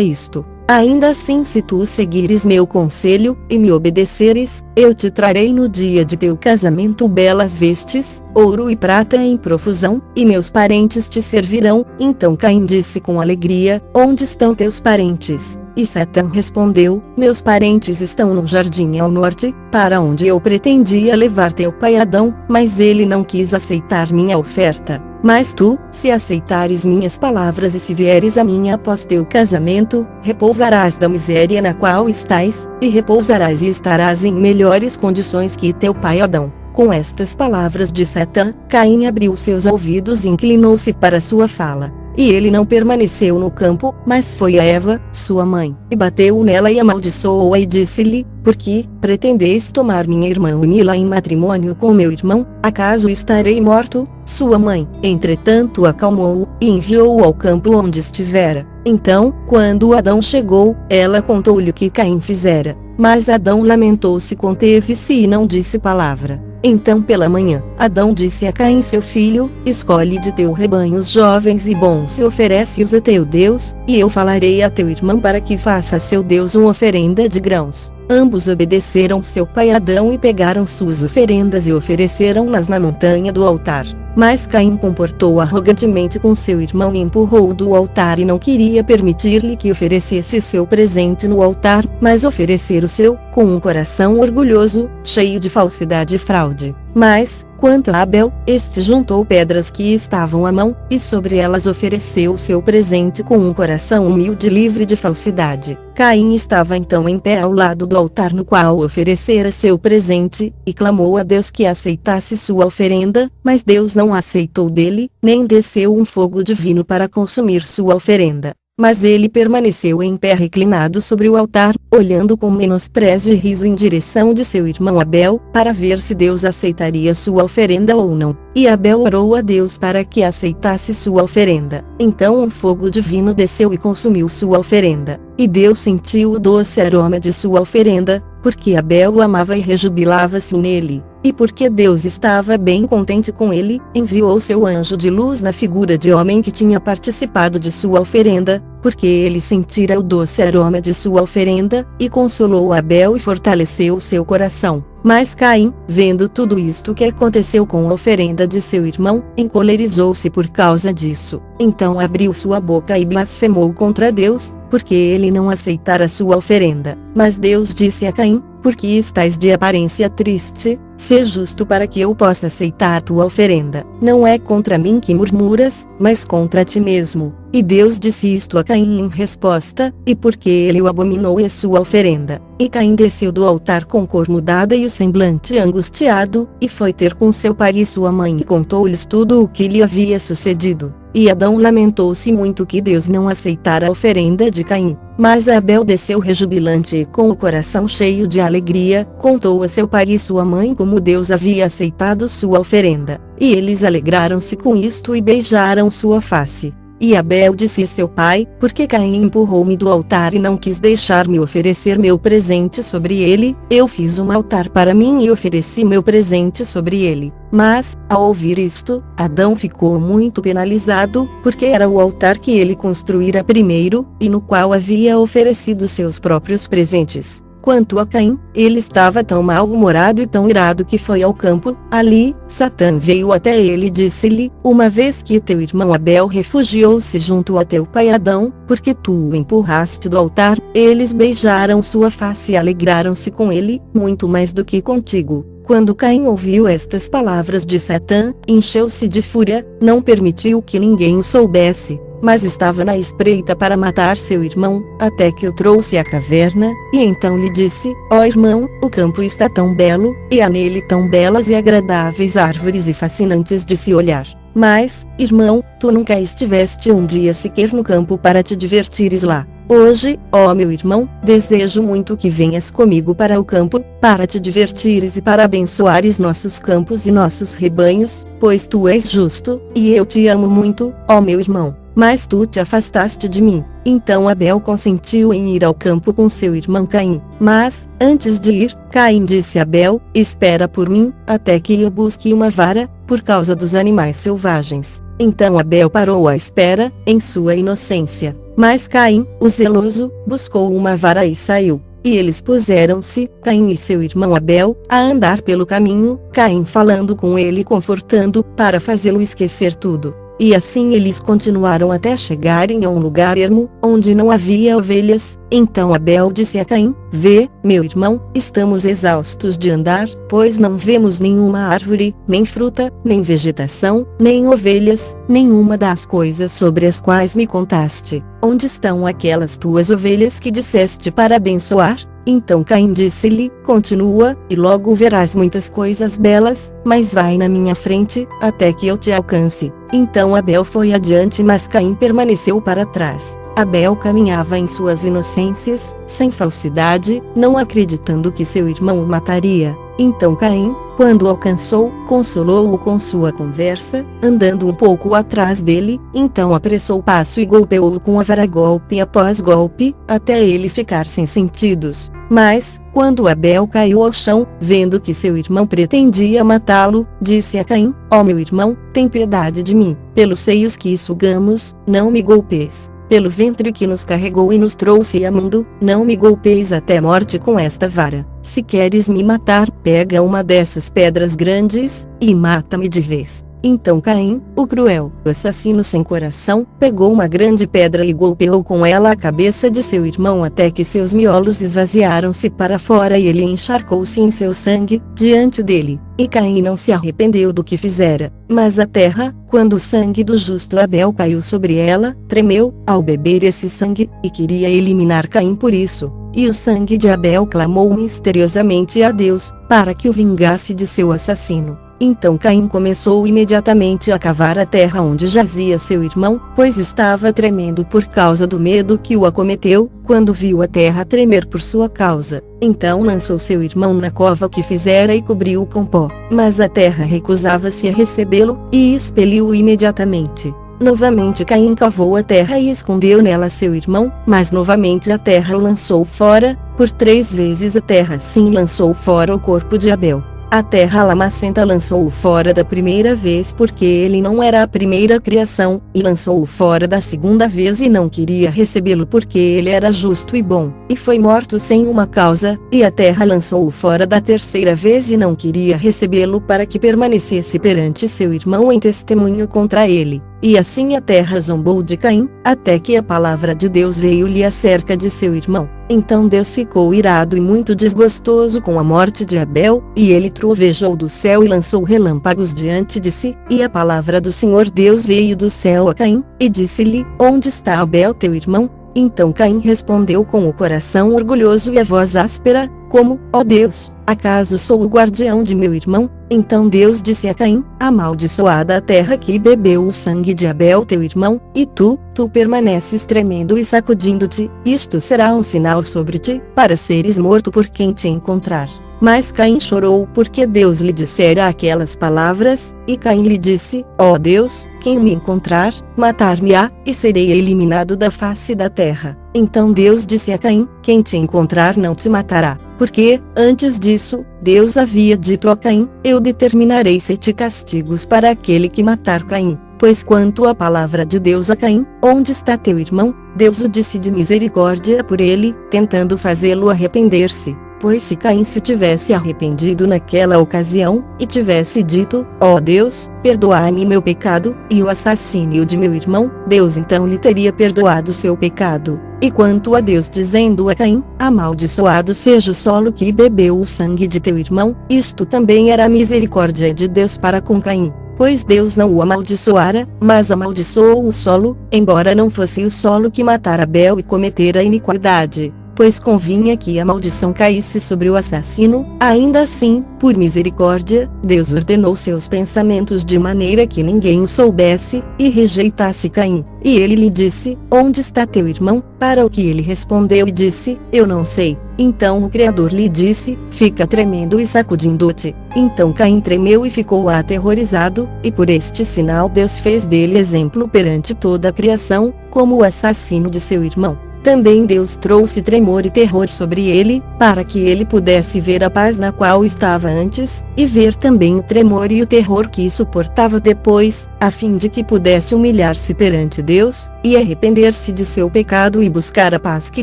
isto. Ainda assim, se tu seguires meu conselho, e me obedeceres, eu te trarei no dia de teu casamento belas vestes, ouro e prata em profusão, e meus parentes te servirão. Então Caim disse com alegria: onde estão teus parentes? E Satã respondeu: meus parentes estão no jardim ao norte, para onde eu pretendia levar teu pai Adão, mas ele não quis aceitar minha oferta. Mas tu, se aceitares minhas palavras e se vieres a mim após teu casamento, repousarás da miséria na qual estás, e repousarás e estarás em melhores condições que teu pai Adão. Com estas palavras de Satã, Caim abriu seus ouvidos e inclinou-se para sua fala. E ele não permaneceu no campo, mas foi a Eva, sua mãe, e bateu nela e amaldiçoou-a e disse-lhe: por que pretendeis tomar minha irmã uni-la em matrimônio com meu irmão? Acaso estarei morto? Sua mãe, entretanto, acalmou-o, e enviou-o ao campo onde estivera. Então, quando Adão chegou, ela contou-lhe o que Caim fizera. Mas Adão lamentou-se, conteve-se e não disse palavra. Então pela manhã, Adão disse a Caim seu filho: escolhe de teu rebanho os jovens e bons e oferece-os a teu Deus, e eu falarei a teu irmão para que faça a seu Deus uma oferenda de grãos. Ambos obedeceram seu pai Adão e pegaram suas oferendas e ofereceram-nas na montanha do altar. Mas Caim comportou arrogantemente com seu irmão e empurrou-o do altar e não queria permitir-lhe que oferecesse seu presente no altar, mas oferecer o seu, com um coração orgulhoso, cheio de falsidade e fraude. Mas, quanto a Abel, este juntou pedras que estavam à mão, e sobre elas ofereceu seu presente com um coração humilde e livre de falsidade. Caim estava então em pé ao lado do altar no qual oferecera seu presente, e clamou a Deus que aceitasse sua oferenda, mas Deus não aceitou dele, nem desceu um fogo divino para consumir sua oferenda. Mas ele permaneceu em pé reclinado sobre o altar, olhando com menosprezo e riso em direção de seu irmão Abel, para ver se Deus aceitaria sua oferenda ou não. E Abel orou a Deus para que aceitasse sua oferenda. Então um fogo divino desceu e consumiu sua oferenda. E Deus sentiu o doce aroma de sua oferenda, porque Abel o amava e rejubilava-se nele. E porque Deus estava bem contente com ele, enviou seu anjo de luz na figura de homem que tinha participado de sua oferenda, porque ele sentira o doce aroma de sua oferenda, e consolou Abel e fortaleceu seu coração. Mas Caim, vendo tudo isto que aconteceu com a oferenda de seu irmão, encolerizou-se por causa disso. Então abriu sua boca e blasfemou contra Deus, porque ele não aceitara sua oferenda. Mas Deus disse a Caim: porque estás de aparência triste? Sê justo para que eu possa aceitar tua oferenda. Não é contra mim que murmuras, mas contra ti mesmo. E Deus disse isto a Caim em resposta, e porque ele o abominou e a sua oferenda. E Caim desceu do altar com cor mudada e o semblante angustiado, e foi ter com seu pai e sua mãe e contou-lhes tudo o que lhe havia sucedido. E Adão lamentou-se muito que Deus não aceitara a oferenda de Caim. Mas Abel desceu rejubilante e com o coração cheio de alegria, contou a seu pai e sua mãe como Deus havia aceitado sua oferenda. E eles alegraram-se com isto e beijaram sua face. E Abel disse a seu pai, porque Caim empurrou-me do altar e não quis deixar-me oferecer meu presente sobre ele, eu fiz um altar para mim e ofereci meu presente sobre ele. Mas, ao ouvir isto, Adão ficou muito penalizado, porque era o altar que ele construíra primeiro, e no qual havia oferecido seus próprios presentes. Quanto a Caim, ele estava tão mal-humorado e tão irado que foi ao campo. Ali, Satã veio até ele e disse-lhe, uma vez que teu irmão Abel refugiou-se junto a teu pai Adão, porque tu o empurraste do altar, eles beijaram sua face e alegraram-se com ele, muito mais do que contigo. Quando Caim ouviu estas palavras de Satã, encheu-se de fúria, não permitiu que ninguém o soubesse, mas estava na espreita para matar seu irmão, até que o trouxe à caverna, e então lhe disse, ó irmão, o campo está tão belo, e há nele tão belas e agradáveis árvores e fascinantes de se olhar. Mas, irmão, tu nunca estiveste um dia sequer no campo para te divertires lá. Hoje, ó meu irmão, desejo muito que venhas comigo para o campo, para te divertires e para abençoares nossos campos e nossos rebanhos, pois tu és justo, e eu te amo muito, ó meu irmão. Mas tu te afastaste de mim. Então Abel consentiu em ir ao campo com seu irmão Caim. Mas, antes de ir, Caim disse a Abel, espera por mim, até que eu busque uma vara, por causa dos animais selvagens. Então Abel parou à espera, em sua inocência. Mas Caim, o zeloso, buscou uma vara e saiu. E eles puseram-se, Caim e seu irmão Abel, a andar pelo caminho, Caim falando com ele e confortando, para fazê-lo esquecer tudo. E assim eles continuaram até chegarem a um lugar ermo, onde não havia ovelhas. Então Abel disse a Caim, vê, meu irmão, estamos exaustos de andar, pois não vemos nenhuma árvore, nem fruta, nem vegetação, nem ovelhas, nenhuma das coisas sobre as quais me contaste. Onde estão aquelas tuas ovelhas que disseste para abençoar? Então Caim disse-lhe, continua, e logo verás muitas coisas belas, mas vai na minha frente, até que eu te alcance. Então Abel foi adiante, mas Caim permaneceu para trás. Abel caminhava em suas inocências, sem falsidade, não acreditando que seu irmão o mataria. Então Caim, quando o alcançou, consolou-o com sua conversa, andando um pouco atrás dele, então apressou o passo e golpeou-o com a vara golpe após golpe, até ele ficar sem sentidos. Mas, quando Abel caiu ao chão, vendo que seu irmão pretendia matá-lo, disse a Caim, ó meu irmão, tem piedade de mim, pelos seios que sugamos, não me golpees. Pelo ventre que nos carregou e nos trouxe a mundo, não me golpeis até morte com esta vara. Se queres me matar, pega uma dessas pedras grandes, e mata-me de vez. Então Caim, o cruel, assassino sem coração, pegou uma grande pedra e golpeou com ela a cabeça de seu irmão até que seus miolos esvaziaram-se para fora e ele encharcou-se em seu sangue, diante dele. E Caim não se arrependeu do que fizera, mas a terra, quando o sangue do justo Abel caiu sobre ela, tremeu, ao beber esse sangue, e queria eliminar Caim por isso. E o sangue de Abel clamou misteriosamente a Deus, para que o vingasse de seu assassino. Então Caim começou imediatamente a cavar a terra onde jazia seu irmão, pois estava tremendo por causa do medo que o acometeu, quando viu a terra tremer por sua causa. Então lançou seu irmão na cova que fizera e cobriu-o com pó. Mas a terra recusava-se a recebê-lo, e expeliu-o imediatamente. Novamente Caim cavou a terra e escondeu nela seu irmão, mas novamente a terra o lançou fora, por 3 vezes a terra sim lançou fora o corpo de Abel. A terra lamacenta lançou-o fora da primeira vez porque ele não era a primeira criação, e lançou-o fora da segunda vez e não queria recebê-lo porque ele era justo e bom, e foi morto sem uma causa, e a terra lançou-o fora da terceira vez e não queria recebê-lo para que permanecesse perante seu irmão em testemunho contra ele. E assim a terra zombou de Caim, até que a palavra de Deus veio-lhe acerca de seu irmão. Então Deus ficou irado e muito desgostoso com a morte de Abel, e ele trovejou do céu e lançou relâmpagos diante de si, e a palavra do Senhor Deus veio do céu a Caim, e disse-lhe: Onde está Abel teu irmão? Então Caim respondeu com o coração orgulhoso e a voz áspera: Como, ó Deus, acaso sou o guardião de meu irmão? Então Deus disse a Caim: Amaldiçoada a terra que bebeu o sangue de Abel teu irmão, e tu permaneces tremendo e sacudindo-te, isto será um sinal sobre ti, para seres morto por quem te encontrar. Mas Caim chorou porque Deus lhe dissera aquelas palavras, e Caim lhe disse: Ó Deus, quem me encontrar, matar-me-á, e serei eliminado da face da terra. Então Deus disse a Caim: Quem te encontrar não te matará, porque, antes disso, Deus havia dito a Caim: Eu determinarei 7 castigos para aquele que matar Caim. Pois quanto à palavra de Deus a Caim: Onde está teu irmão? Deus o disse de misericórdia por ele, tentando fazê-lo arrepender-se. Pois se Caim se tivesse arrependido naquela ocasião, e tivesse dito: Ó Deus, perdoai-me meu pecado, e o assassínio de meu irmão, Deus então lhe teria perdoado seu pecado. E quanto a Deus dizendo a Caim: Amaldiçoado seja o solo que bebeu o sangue de teu irmão, isto também era a misericórdia de Deus para com Caim. Pois Deus não o amaldiçoara, mas amaldiçoou o solo, embora não fosse o solo que matara Abel e cometera iniquidade. Pois convinha que a maldição caísse sobre o assassino, ainda assim, por misericórdia, Deus ordenou seus pensamentos de maneira que ninguém o soubesse, e rejeitasse Caim. E ele lhe disse: Onde está teu irmão? Para o que ele respondeu e disse: Eu não sei. Então o Criador lhe disse: Fica tremendo e sacudindo-te. Então Caim tremeu e ficou aterrorizado, e por este sinal Deus fez dele exemplo perante toda a criação, como o assassino de seu irmão. Também Deus trouxe tremor e terror sobre ele, para que ele pudesse ver a paz na qual estava antes, e ver também o tremor e o terror que suportava depois, a fim de que pudesse humilhar-se perante Deus, e arrepender-se de seu pecado e buscar a paz que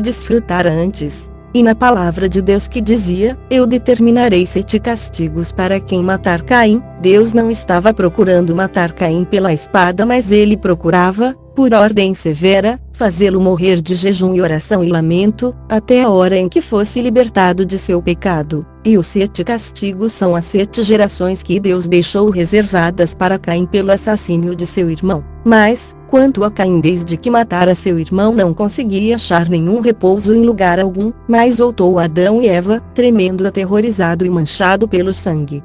desfrutara antes. E na palavra de Deus que dizia: Eu determinarei 7 castigos para quem matar Caim, Deus não estava procurando matar Caim pela espada, mas ele procurava, por ordem severa, fazê-lo morrer de jejum e oração e lamento, até a hora em que fosse libertado de seu pecado. E os 7 castigos são as 7 gerações que Deus deixou reservadas para Caim pelo assassínio de seu irmão. Mas, quanto a Caim, desde que matara seu irmão não conseguia achar nenhum repouso em lugar algum, mas voltou Adão e Eva, tremendo, aterrorizado e manchado pelo sangue.